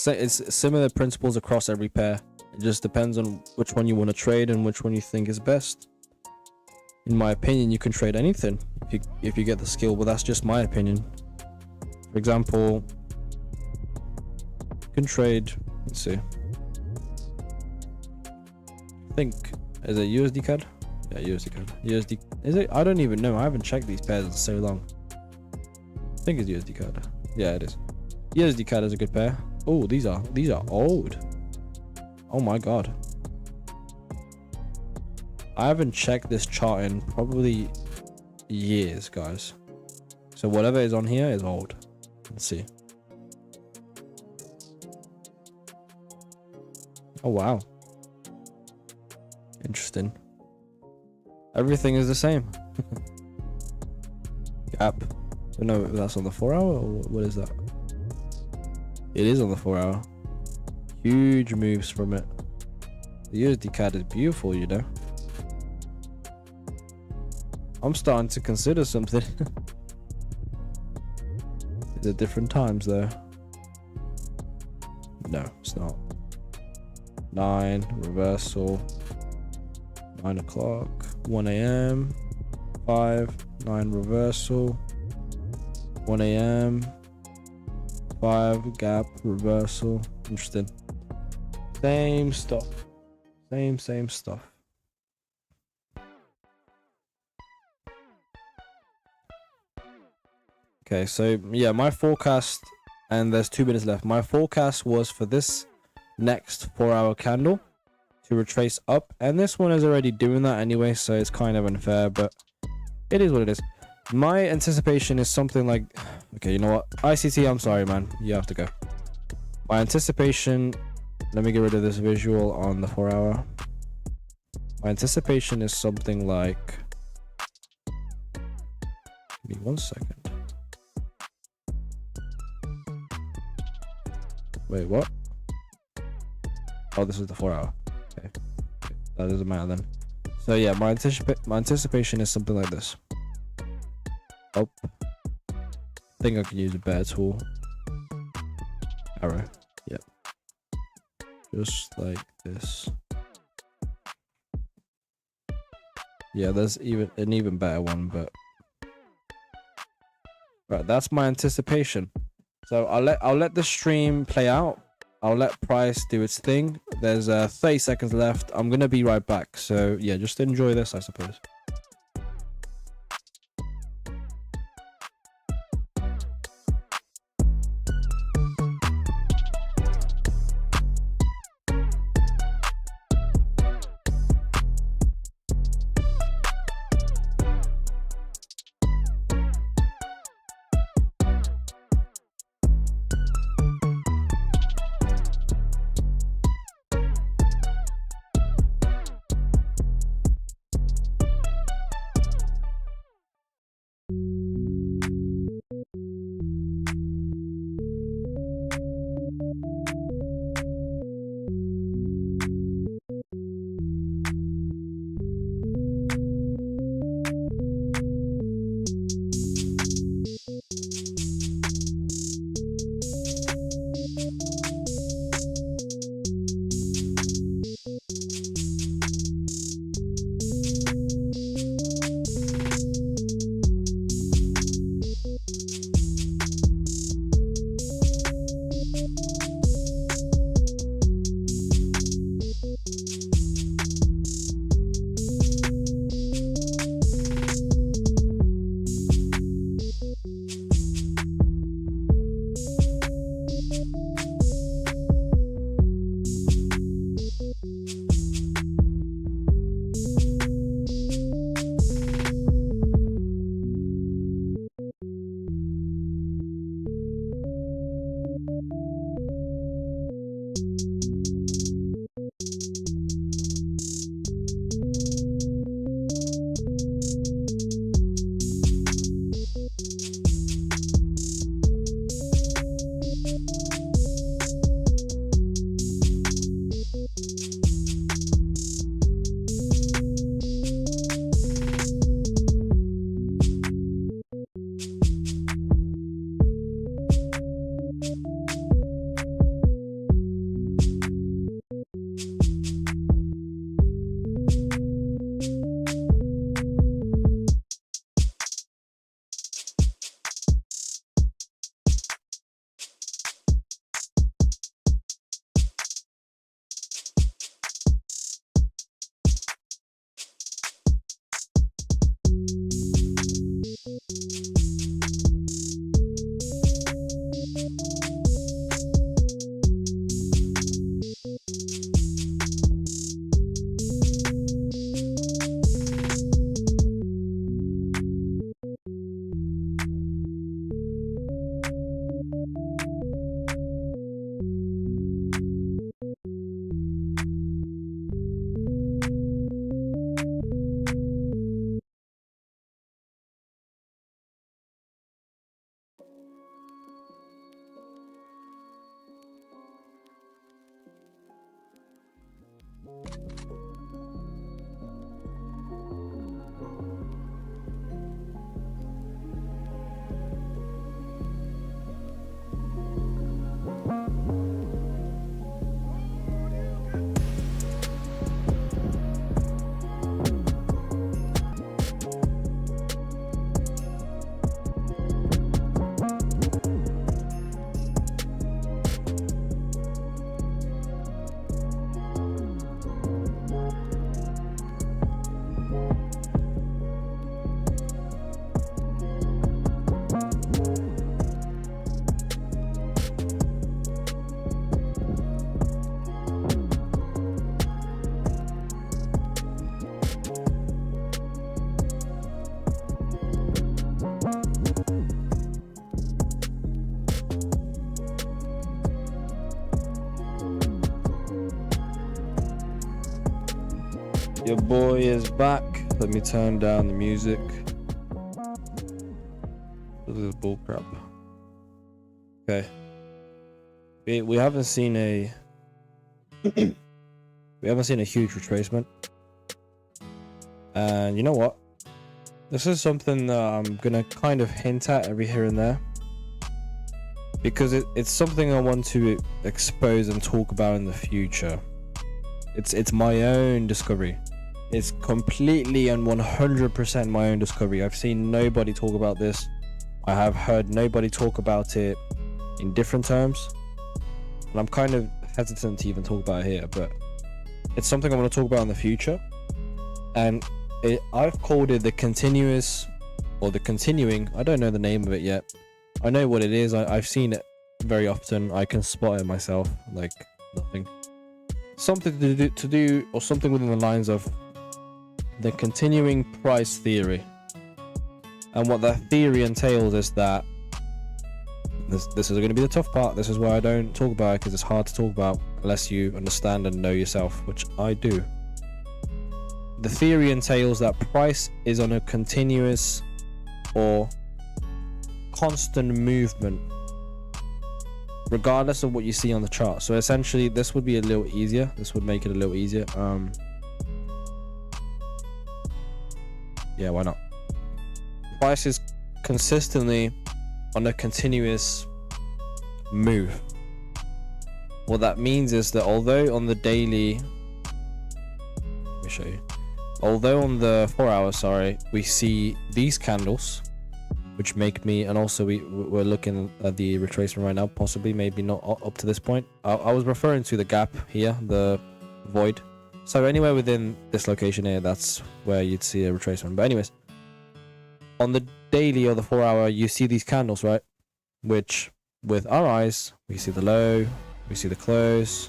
similar principles across every pair. It just depends on which one you want to trade and which one you think is best. In my opinion, you can trade anything if you get the skill, but that's just my opinion. For example, you can trade, let's see, I think, is it USD CAD? Yeah, USD CAD. USD, is it? I don't even know. I haven't checked these pairs in so long. I think it's USD CAD. Yeah, it is. USD CAD is a good pair. Oh, these are old. Oh my god. I haven't checked this chart in probably years, guys. So whatever is on here is old. Let's see. Oh wow. Interesting. Everything is the same. Gap. No, that's on the 4 hour, or what is that? It is on the 4 hour. Huge moves from it. The USD CAD is beautiful, you know. I'm starting to consider something. Is it different times though? No, it's not. 9 reversal. 9 o'clock. 1 a.m. 5. 9 reversal. 1 a.m. 5 gap reversal. Interesting. Same stuff. Same stuff. Okay, so yeah, my forecast, and there's 2 minutes left. My forecast was for this next 4 hour candle to retrace up, and this one is already doing that anyway, so it's kind of unfair, but it is what it is. My anticipation is something like, okay, you know what, ICT, I'm sorry man, you have to go. My anticipation, let me get rid of this visual on the 4 hour. My anticipation is something like, give me 1 second. Wait, what? Oh, this is the 4 hour. Okay, that doesn't matter then. So yeah, my anticipation is something like this. Oh, I think I can use a better tool. Arrow. Yep. Just like this. Yeah, there's an even better one, but right, that's my anticipation. So I'll let the stream play out. I'll let price do its thing. There's 30 seconds left. I'm gonna be right back. So yeah, just enjoy this, I suppose. Your boy is back. Let me turn down the music. This is bullcrap. Okay. We haven't seen a we haven't seen a huge retracement. And you know what? This is something that I'm gonna kind of hint at every here and there. Because it's something I want to expose and talk about in the future. It's my own discovery. It's completely and 100% my own discovery. I've seen nobody talk about this. I have heard nobody talk about it in different terms. And I'm kind of hesitant to even talk about it here, but it's something I want to talk about in the future. And I've called it the continuous or the continuing. I don't know the name of it yet. I know what it is. I've seen it very often. I can spot it myself like nothing. Something to do or something within the lines of the continuing price theory. And what that theory entails is that this is going to be the tough part. This is why I don't talk about it, because it's hard to talk about unless you understand and know yourself, which I do. The theory entails that price is on a continuous or constant movement regardless of what you see on the chart. So essentially this would be a little easier. This would make it a little easier. Yeah, why not? Price is consistently on a continuous move. What that means is that although on the daily, let me show you, although on the 4 hours, sorry, we see these candles which make me, and also we're looking at the retracement right now, possibly maybe not up to this point. I was referring to the gap here, the void. So anywhere within this location here, that's where you'd see a retracement. But anyways, on the daily or the 4 hour, you see these candles, right? Which with our eyes, we see the low, we see the close.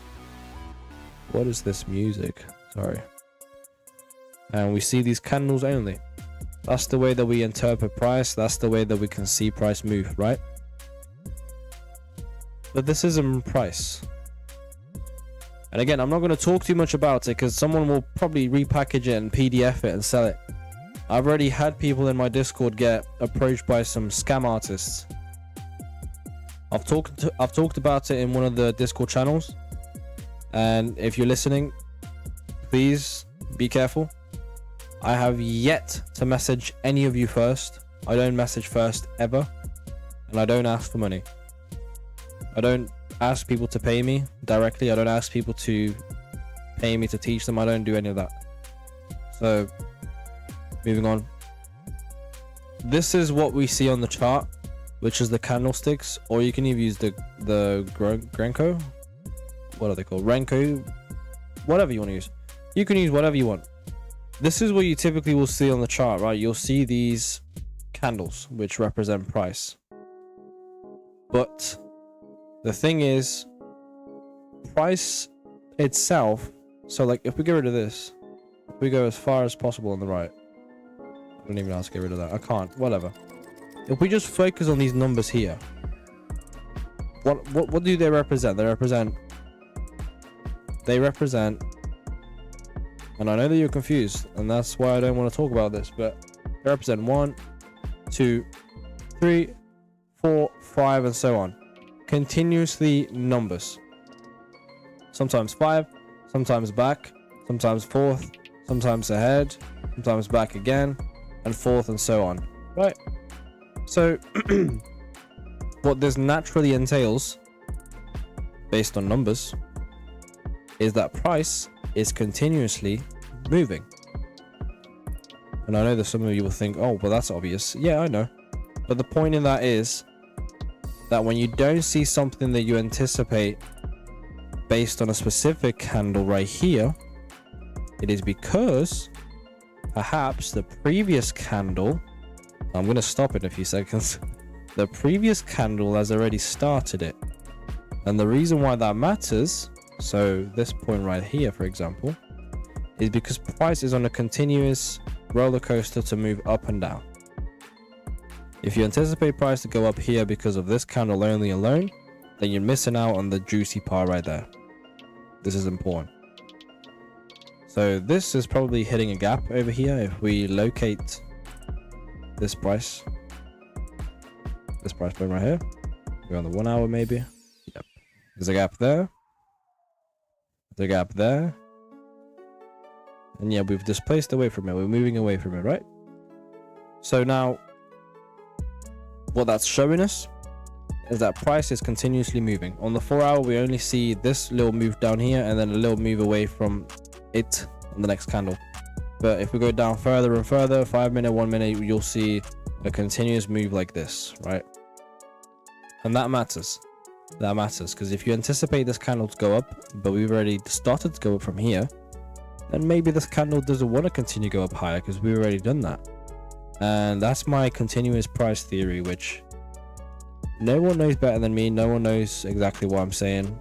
What is this music? Sorry. And we see these candles only. That's the way that we interpret price. That's the way that we can see price move, right? But this isn't price. And again, I'm not going to talk too much about it because someone will probably repackage it and PDF it and sell it. I've already had people in my Discord get approached by some scam artists. I've talked about it in one of the Discord channels. And if you're listening, please be careful. I have yet to message any of you first. I don't message first ever. And I don't ask for money. I don't ask people to pay me directly. I don't ask people to pay me to teach them. I don't do any of that. So, moving on. This is what we see on the chart, which is the candlesticks, or you can even use the Grenko. What are they called? Renko. Whatever you want to use. You can use whatever you want. This is what you typically will see on the chart, right? You'll see these candles, which represent price. But the thing is, price itself, so like if we get rid of this, if we go as far as possible on the right, I don't even know how to get rid of that. I can't, whatever. If we just focus on these numbers here, what do they represent? They represent, and I know that you're confused, and that's why I don't want to talk about this, but they represent 1, 2, 3, 4, 5, and so on. Continuously numbers. Sometimes 5, sometimes back, sometimes forth, sometimes ahead, sometimes back again, and forth and so on. Right? So, what this naturally entails, based on numbers, is that price is continuously moving. And I know that some of you will think, oh, well, that's obvious. Yeah, I know. But the point in that is that when you don't see something that you anticipate based on a specific candle right here, it is because perhaps the previous candle, I'm going to stop in a few seconds, the previous candle has already started it. And the reason why that matters, so this point right here, for example, is because price is on a continuous roller coaster to move up and down. If you anticipate price to go up here because of this candle only alone, then you're missing out on the juicy part right there. This is important. So this is probably hitting a gap over here. If we locate this price point right here, we're on the 1 hour maybe. Yep. There's a gap there. There's a gap there. And yeah, we've displaced away from it. We're moving away from it, right? So now, what that's showing us is that price is continuously moving. On the 4 hour, we only see this little move down here and then a little move away from it on the next candle. But if we go down further and further, 5 minute, 1 minute, you'll see a continuous move like this, right? And that matters. That matters, because if you anticipate this candle to go up, but we've already started to go up from here, then maybe this candle doesn't want to continue to go up higher because we've already done that. And that's my continuous price theory, which no one knows better than me. No one knows exactly what I'm saying.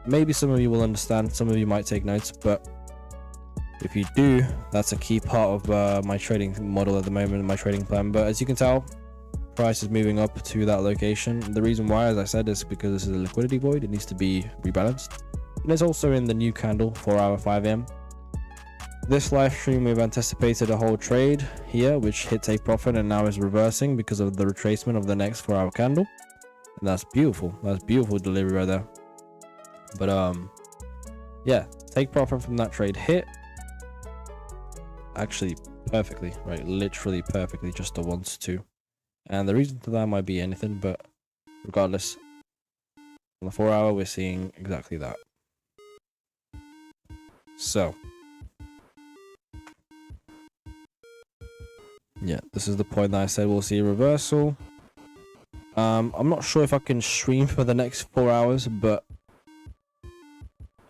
Maybe some of you will understand, some of you might take notes, but if you do, that's a key part of my trading model at the moment, my trading plan. But as you can tell, price is moving up to that location. The reason why, as I said, is because this is a liquidity void. It needs to be rebalanced. And it's also in the new candle, 4 hour, 5 AM. This live stream, we've anticipated a whole trade here, which hit take profit and now is reversing because of the retracement of the next 4 hour candle. And that's beautiful. That's beautiful delivery right there. But yeah, take profit from that trade hit. Actually, perfectly, right? Literally perfectly, just a 1 to 2. And the reason for that might be anything, but regardless, on the 4 hour, we're seeing exactly that. So yeah, this is the point that I said we'll see a reversal. I'm not sure if I can stream for the next 4 hours, but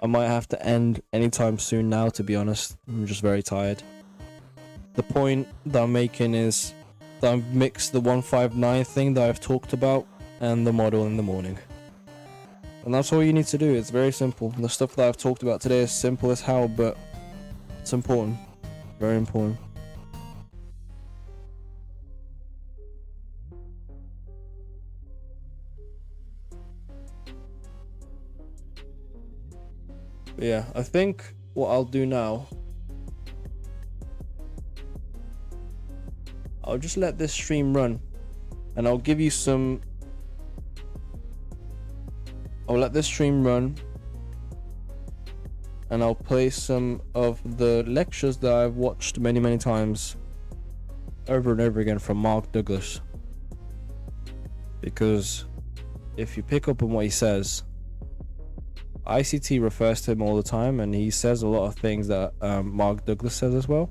I might have to end anytime soon now, to be honest. I'm just very tired. The point that I'm making is that I've mixed the 159 thing that I've talked about and the model in the morning. And that's all you need to do. It's very simple. The stuff that I've talked about today is simple as hell, but it's important. Very important. But yeah, I think what I'll do now, I'll just let this stream run and I'll give you some, I'll let this stream run and I'll play some of the lectures that I've watched many times over and over again from Mark Douglas, because if you pick up on what he says, ICT refers to him all the time, and he says a lot of things that Mark Douglas says as well,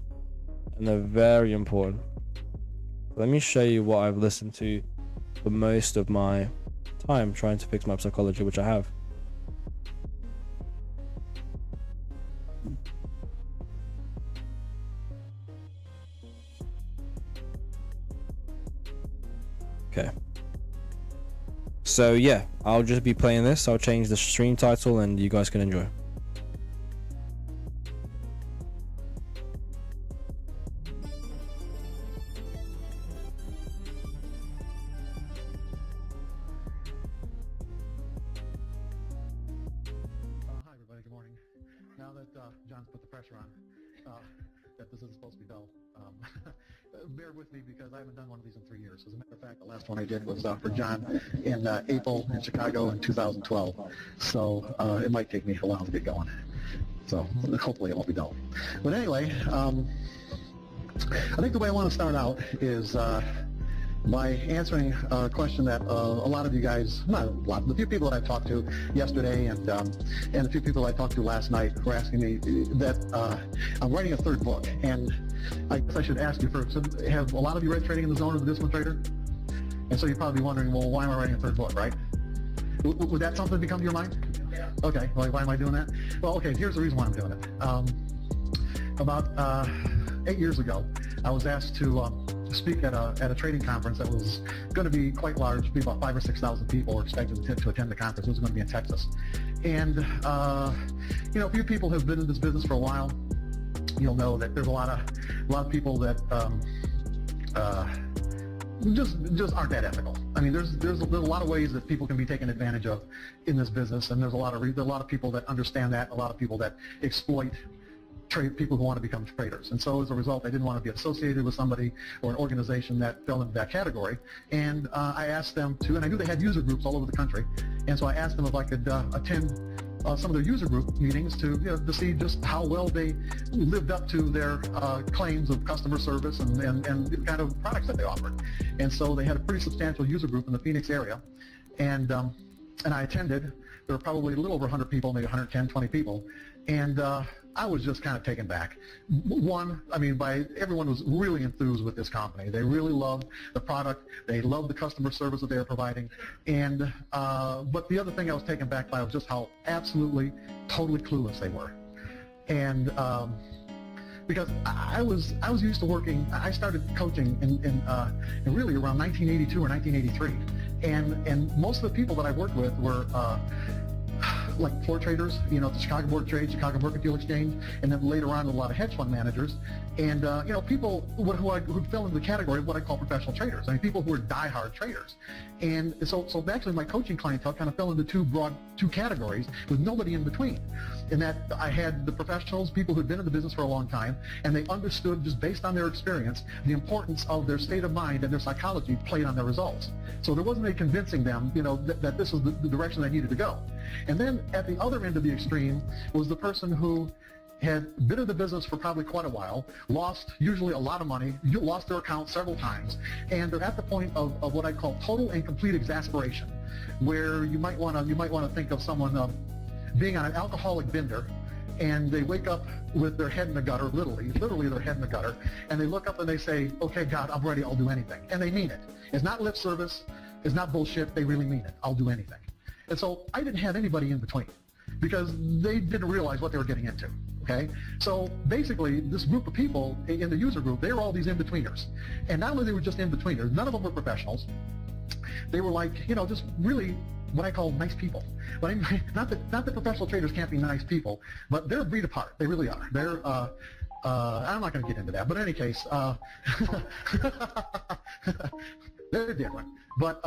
and they're very important. Let me show you what I've listened to for most of my time trying to fix my psychology, which I have. Okay. So yeah, I'll just be playing this. I'll change the stream title and you guys can enjoy. Hi everybody, good morning. Now that John's put the pressure on, that this isn't supposed to be dull, bear with me because I haven't done one of these in 3 years. As a matter of fact, the last one I did was for John in April in Chicago in 2012. So it might take me a while to get going. So hopefully it won't be dull. But anyway, I think the way I want to start out is by answering a question that a lot of you guys, not a lot, the few people that I talked to yesterday and the few people I talked to last night were asking me that I'm writing a third book, and I guess I should ask you first, have a lot of you read Trading in the Zone of the Disciplined Trader? And so you're probably wondering, well, why am I writing a third book, right? Would that something come to your mind? Yeah. Okay, well, why am I doing that? Well, okay, here's the reason why I'm doing it. About 8 years ago, I was asked to speak at a trading conference that was going to be quite large. Be about 5,000 or 6,000 people were expected to attend the conference. It was going to be in Texas, and you know, a few people have been in this business for a while. You'll know that there's a lot of people that just aren't that ethical. I mean, there's a lot of ways that people can be taken advantage of in this business, and there's a lot of people that understand that, a lot of people that exploit people who want to become traders. And so as a result, I didn't want to be associated with somebody or an organization that fell into that category. And I asked them to, and I knew they had user groups all over the country, and so I asked them if I could attend some of their user group meetings to see just how well they lived up to their claims of customer service and the kind of products that they offered. And so they had a pretty substantial user group in the Phoenix area, and I attended. There were probably a little over 100 people, maybe 110, 20 people, and I was just kind of taken back. One, I mean, everyone was really enthused with this company. They really loved the product. They loved the customer service that they were providing. And but the other thing I was taken back by was just how absolutely, totally clueless they were. And because I was used to working. I started coaching in really around 1982 or 1983, and most of the people that I worked with were like floor traders, the Chicago Board of Trade, Chicago Mercantile Exchange, and then later on a lot of hedge fund managers, and people who fell into the category of what I call professional traders. I mean, people who are die-hard traders. And so actually my coaching clientele kind of fell into two categories with nobody in between. In that I had the professionals, people who'd been in the business for a long time, and they understood just based on their experience the importance of their state of mind and their psychology played on their results. So there wasn't any convincing them, that this was the direction they needed to go. And then at the other end of the extreme was the person who had been in the business for probably quite a while, lost usually a lot of money, lost their account several times, and they're at the point of what I call total and complete exasperation, where you might want to think of someone being on an alcoholic bender, and they wake up with their head in the gutter, literally their head in the gutter, and they look up and they say, "Okay, God, I'm ready. I'll do anything," and they mean it. It's not lip service. It's not bullshit. They really mean it. I'll do anything. And so I didn't have anybody in between, because they didn't realize what they were getting into, okay? So basically, this group of people in the user group, they were all these in-betweeners. And not only they were just in-betweeners, none of them were professionals. They were like, just really what I call nice people. But not that professional traders can't be nice people, but they're a breed apart. They really are. They're, I'm not going to get into that, but in any case, they're different. But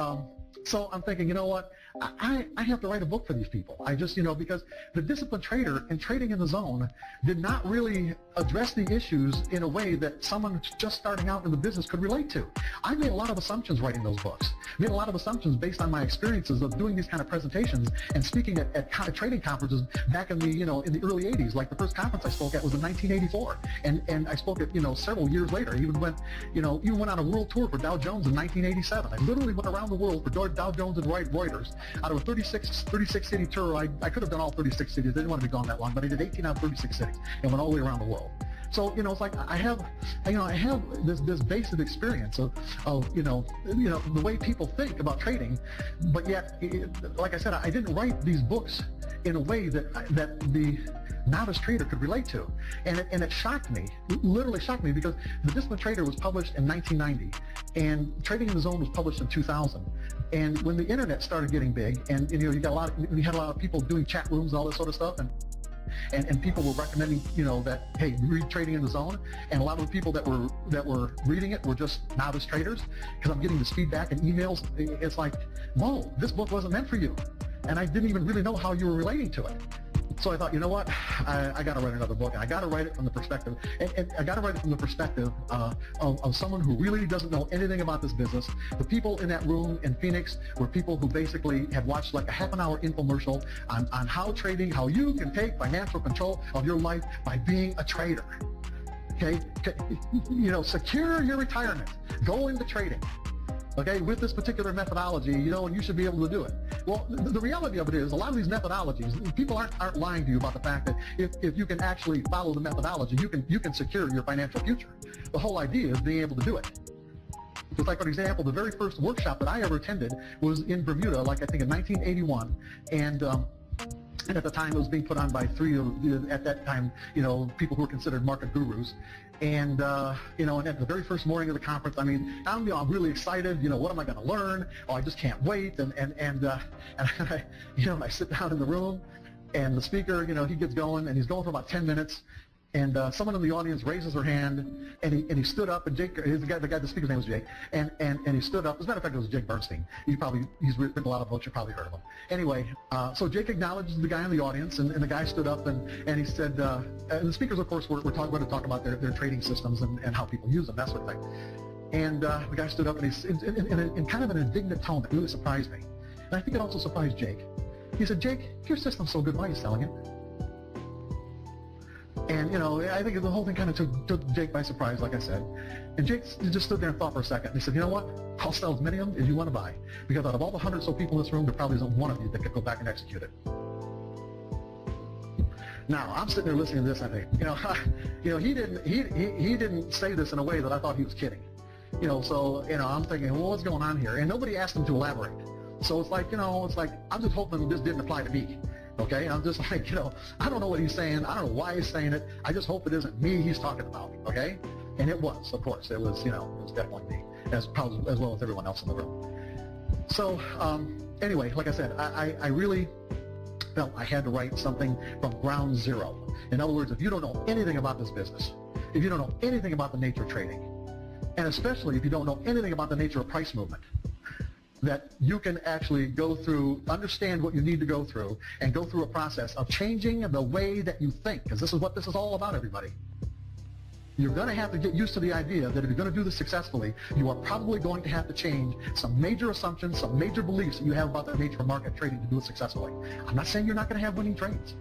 so I'm thinking, you know what? I have to write a book for these people. I just, because the disciplined trader and trading in the zone did not really address the issues in a way that someone just starting out in the business could relate to. I made a lot of assumptions writing those books. I made a lot of assumptions based on my experiences of doing these kind of presentations and speaking at trading conferences back in the, in the early 80s. Like the first conference I spoke at was in 1984. And I spoke at, several years later. I even went on a world tour for Dow Jones in 1987. I literally went around the world for Dow Jones and Reuters. Out of a 36 city tour, I could have done all 36 cities. I didn't want to be gone that long, but I did 18 out of 36 cities and went all the way around the world. So it's like I have this basic experience of the way people think about trading, but yet, like I said, I didn't write these books in a way that the novice trader could relate to, and it shocked me, literally shocked me, because The Disciplined Trader was published in 1990, and Trading in the Zone was published in 2000. And when the internet started getting big, and you had a lot of people doing chat rooms and all this sort of stuff, and people were recommending, that, hey, read Trading in the Zone, and a lot of the people that were reading it were just novice traders, because I'm getting this feedback and emails. It's like, whoa, this book wasn't meant for you, and I didn't even really know how you were relating to it. So I thought, you know what, I got to write another book, and I got to write it from the perspective, and I got to write it from the perspective of someone who really doesn't know anything about this business. The people in that room in Phoenix were people who basically had watched like a half-an-hour infomercial on how you can take financial control of your life by being a trader. Okay, secure your retirement, go into trading. Okay, with this particular methodology, and you should be able to do it. Well, the reality of it is, a lot of these methodologies, people aren't lying to you about the fact that if you can actually follow the methodology, you can secure your financial future. The whole idea is being able to do it. Just like, for example, the very first workshop that I ever attended was in Bermuda, like I think in 1981, and at the time it was being put on by three of, at that time, people who were considered market gurus. And, and at the very first morning of the conference, I mean, I'm really excited, what am I going to learn? Oh, I just can't wait. And I sit down in the room, and the speaker, he gets going, and he's going for about 10 minutes. and someone in the audience raises their hand, and he stood up, and Jake, the speaker's name was Jake, and he stood up. As a matter of fact, it was Jake Bernstein. He's written a lot of books. You probably heard of him. Anyway, so Jake acknowledged the guy in the audience, and the guy stood up, and he said, and the speakers, of course, were going to talk about their trading systems and how people use them, that sort of thing. And the guy stood up, and he's in kind of an indignant tone that really surprised me, and I think it also surprised Jake. He said, "Jake, if your system's so good, why are you selling it?" And, I think the whole thing kind of took Jake by surprise, like I said. And Jake just stood there and thought for a second. And he said, "You know what? I'll sell as many of them as you want to buy. Because out of all the hundreds of people in this room, there probably isn't one of you that could go back and execute it." Now, I'm sitting there listening to this, and I think, he didn't say this in a way that I thought he was kidding. So, I'm thinking, well, what's going on here? And nobody asked him to elaborate. So it's like, I'm just hoping this didn't apply to me. Okay, I'm just like, I don't know what he's saying. I don't know why he's saying it. I just hope it isn't me he's talking about. Okay, and it was, of course, it was definitely me, as well as everyone else in the room. So anyway, like I said, I really felt I had to write something from ground zero. In other words, if you don't know anything about this business, if you don't know anything about the nature of trading, and especially if you don't know anything about the nature of price movement, that you can actually go through, understand what you need to go through, and go through a process of changing the way that you think, because this is what this is all about, everybody. You're going to have to get used to the idea that if you're going to do this successfully, you are probably going to have to change some major assumptions, some major beliefs that you have about the nature of market trading to do it successfully. I'm not saying you're not going to have winning trades.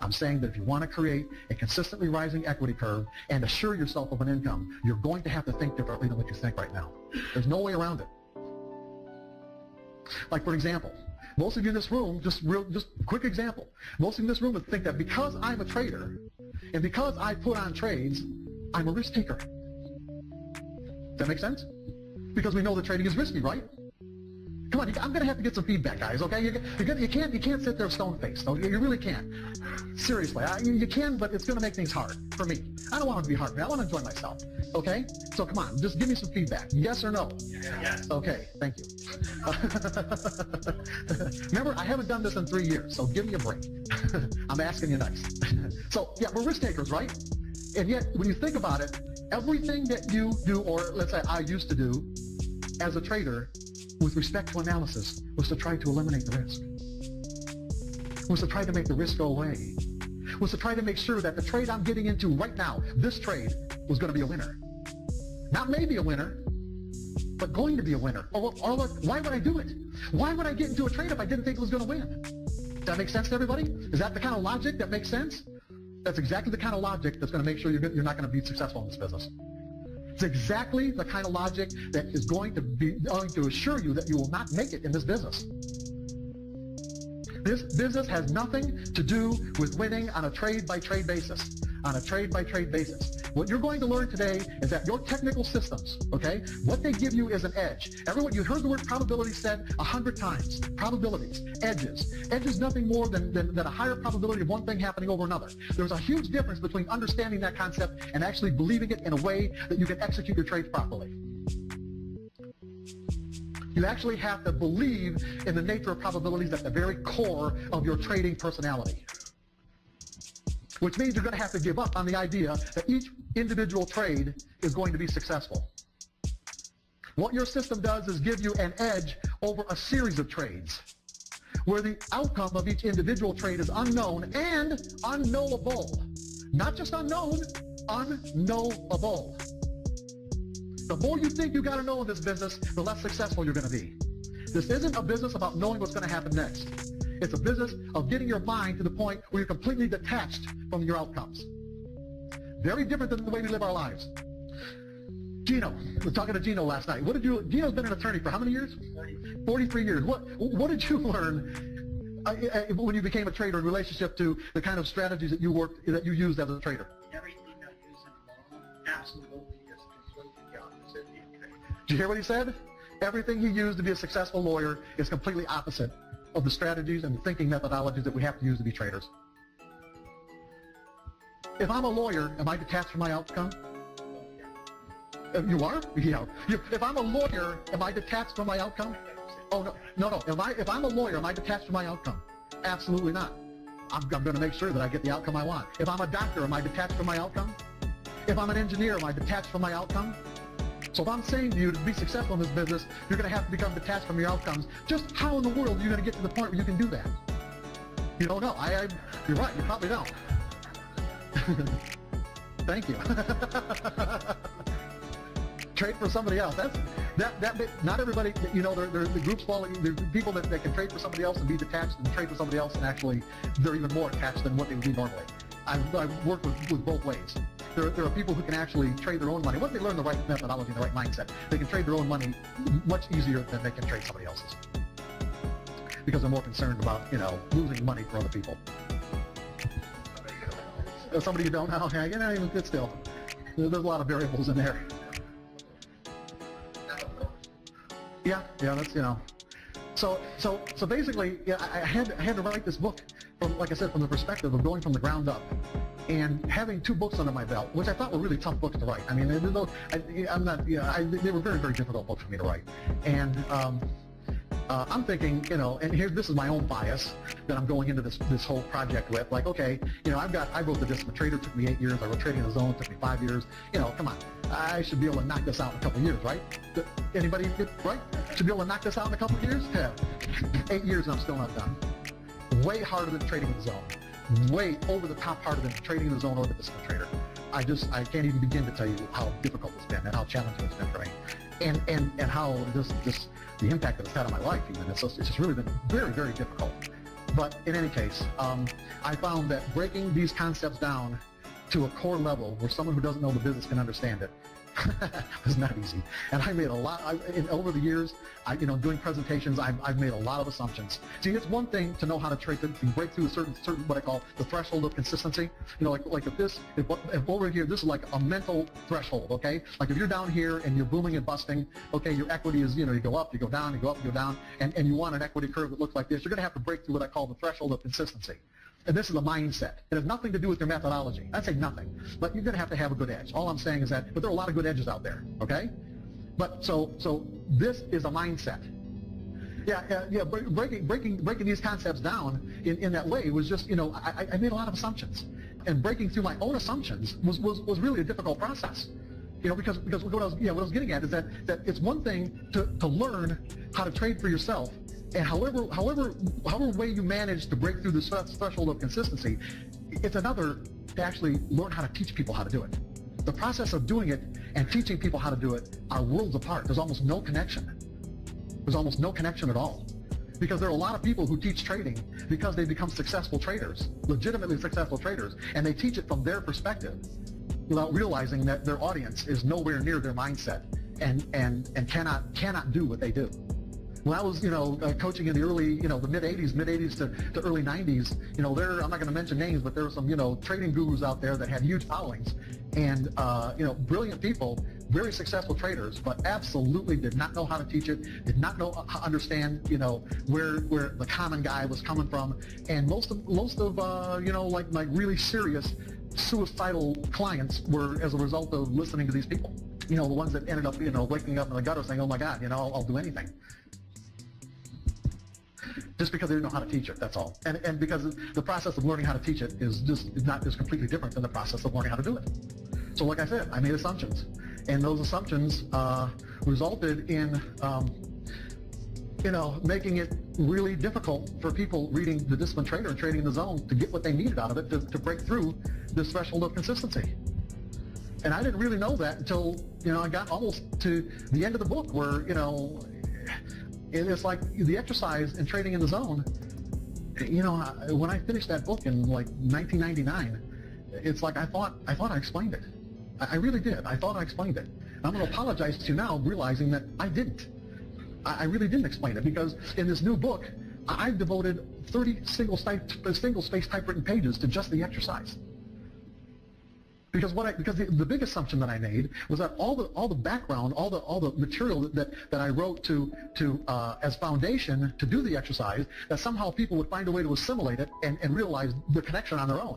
I'm saying that if you want to create a consistently rising equity curve and assure yourself of an income, you're going to have to think differently than what you think right now. There's no way around it. Like, for example, most of you in this room, just quick example, most of you in this room would think that because I'm a trader and because I put on trades, I'm a risk taker. Does that make sense? Because we know that trading is risky, right? Come on, I'm going to have to get some feedback, guys, okay? You can't sit there stone-faced. No, you really can't. Seriously, you can, but it's going to make things hard for me. I don't want it to be hard for me. I want to enjoy myself, okay? So come on, just give me some feedback. Yes or no? Yes. Okay, thank you. Remember, I haven't done this in 3 years, so give me a break. I'm asking you nice. So, yeah, we're risk takers, right? And yet, when you think about it, everything that you do, or let's say I used to do as a trader, with respect to analysis, was to try to eliminate the risk. Was to try to make the risk go away. Was to try to make sure that the trade I'm getting into right now, this trade, was going to be a winner. Not maybe a winner, but going to be a winner. Or why would I do it? Why would I get into a trade if I didn't think it was going to win? Does that make sense to everybody? Is that the kind of logic that makes sense? That's exactly the kind of logic that's going to make sure you're not going to be successful in this business. It's exactly the kind of logic that is going to assure you that you will not make it in this business. This business has nothing to do with winning on a trade-by-trade basis. On a trade-by-trade basis. What you're going to learn today is that your technical systems, okay, what they give you is an edge. Everyone, you heard the word probability said 100 times. Probabilities, edges. Edge is nothing more than a higher probability of one thing happening over another. There's a huge difference between understanding that concept and actually believing it in a way that you can execute your trades properly. You actually have to believe in the nature of probabilities at the very core of your trading personality. Which means you're going to have to give up on the idea that each individual trade is going to be successful. What your system does is give you an edge over a series of trades, where the outcome of each individual trade is unknown and unknowable. Not just unknown, unknowable. The more you think you got to know in this business, the less successful you're going to be. This isn't a business about knowing what's going to happen next. It's a business of getting your mind to the point where you're completely detached from your outcomes. Very different than the way we live our lives. Gino, I was talking to Gino last night. Gino's been an attorney for how many years? 43 years. What did you learn when you became a trader in relationship to the kind of strategies that you used as a trader? Everything I use in law absolutely is completely the opposite. Did you hear what he said? Everything he used to be a successful lawyer is completely opposite of the strategies and thinking methodologies that we have to use to be traders. If I'm a lawyer, am I detached from my outcome? You are? Yeah. If I'm a lawyer, am I detached from my outcome? Oh, no. If I'm a lawyer, am I detached from my outcome? Absolutely not. I'm going to make sure that I get the outcome I want. If I'm a doctor, am I detached from my outcome? If I'm an engineer, am I detached from my outcome? So if I'm saying to you to be successful in this business, you're going to have to become detached from your outcomes. Just how in the world are you going to get to the point where you can do that? You don't know. You're right. You probably don't. Thank you. Trade for somebody else. Not everybody, you know, there are the groups falling, there are people that can trade for somebody else and be detached and trade for somebody else, and actually they're even more attached than what they would be normally. I've worked with both ways. There are people who can actually trade their own money. Once they learn the right methodology and the right mindset, they can trade their own money much easier than they can trade somebody else's. Because they're more concerned about, you know, losing money for other people. Somebody you don't know, yeah, you know, it's still, there's a lot of variables in there. Yeah, that's, you know. So basically, yeah, I had to write this book from, like I said, from the perspective of going from the ground up, and having 2 books under my belt, which I thought were really tough books to write. I mean, I'm not, you know, they were very, very difficult books for me to write, and I'm thinking, you know, and this is my own bias that I'm going into this whole project with. Like, okay, you know, I wrote the Disciplined Trader, took me 8 years. I wrote Trading in the Zone, took me 5 years. You know, come on, I should be able to knock this out in a couple of years, right? Anybody, right? Should be able to knock this out in a couple of years? Yeah. 8 years and I'm still not done. Way harder than Trading in the Zone. Way over the top harder than Trading in the Zone or the Disciplined Trader. I can't even begin to tell you how difficult it's been and how challenging it's been for me, and how the impact that it's had on my life. Even it's just really been very, very difficult. But in any case, I found that breaking these concepts down to a core level where someone who doesn't know the business can understand it was not easy. And I made a lot, over the years, doing presentations, I've made a lot of assumptions. See, it's one thing to know how to break through a certain what I call the threshold of consistency. You know, like if over here, this is like a mental threshold, okay? Like if you're down here and you're booming and busting, okay, your equity is, you know, you go up, you go down, you go up, you go down, and you want an equity curve that looks like this, you're going to have to break through what I call the threshold of consistency. And this is a mindset. It has nothing to do with your methodology. I'd say nothing. But you're going to have a good edge. All I'm saying is that, but there are a lot of good edges out there, okay? But so this is a mindset. Yeah. Breaking these concepts down in that way was just, you know, I made a lot of assumptions, and breaking through my own assumptions was really a difficult process. You know, because what I was getting at is that it's one thing to learn how to trade for yourself. And however way you manage to break through this threshold of consistency, it's another to actually learn how to teach people how to do it. The process of doing it and teaching people how to do it are worlds apart. There's almost no connection. There's almost no connection at all. Because there are a lot of people who teach trading because they become successful traders, legitimately successful traders, and they teach it from their perspective without realizing that their audience is nowhere near their mindset and cannot do what they do. When I was, you know, coaching in the early, you know, the mid 80s to early 90s, you know, I'm not going to mention names, but there were some, you know, trading gurus out there that had huge followings, and you know, brilliant people, very successful traders, but absolutely did not know how to teach it, did not know how to understand, you know, where the common guy was coming from, and most of you know, like really serious suicidal clients were as a result of listening to these people. You know, the ones that ended up, you know, waking up in the gutter saying, "Oh my God, you know, I'll do anything." Just because they didn't know how to teach it, that's all. And because the process of learning how to teach it is completely different than the process of learning how to do it. So like I said, I made assumptions. And those assumptions resulted in, you know, making it really difficult for people reading The Disciplined Trader and Trading in the Zone to get what they needed out of it to break through this threshold of consistency. And I didn't really know that until, you know, I got almost to the end of the book where, you know, it's like the exercise in Trading in the Zone. You know, when I finished that book in like 1999, it's like I thought I explained it. I really did. I thought I explained it. And I'm going to apologize to you now, realizing that I didn't. I really didn't explain it, because in this new book, I've devoted 30 single-space typewritten pages to just the exercise. Because the big assumption that I made was that all the background, all the material that I wrote to as foundation to do the exercise, that somehow people would find a way to assimilate it and realize the connection on their own.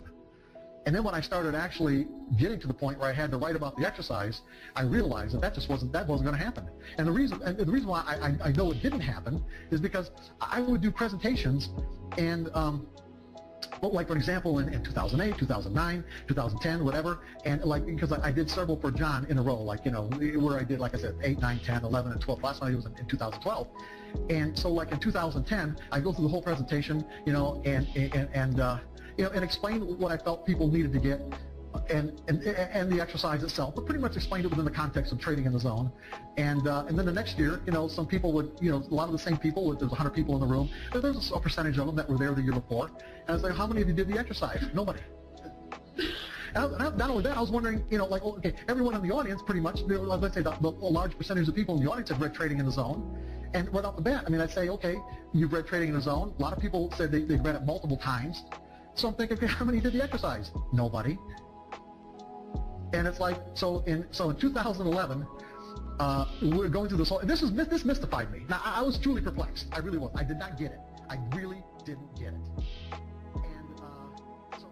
And then when I started actually getting to the point where I had to write about the exercise, I realized that wasn't going to happen. And the reason why I know it didn't happen is because I would do presentations, and well, like for example, in 2008, 2009, 2010, whatever, and like because I did several for John in a row, like where I did, like I said, 8, 9, 10, 11, and 12. Last night it was in 2012, and so like in 2010, I go through the whole presentation, and explain what I felt people needed to get. And the exercise itself, but pretty much explained it within the context of trading in the zone. And then the next year, some people would, a lot of the same people, there's 100 people in the room, there's a percentage of them that were there the year before. And I was like, how many of you did the exercise? Nobody. Not only that, I was wondering, okay, everyone in the audience pretty much, let's say a large percentage of people in the audience had read Trading in the Zone. And right off the bat, I'd say, okay, you've read Trading in the Zone. A lot of people said they've read it multiple times. So I'm thinking, okay, how many did the exercise? Nobody. And it's like, so in 2011, we're going through this whole, and this mystified me. Now, I was truly perplexed. I really was. I did not get it. I really didn't get it. And so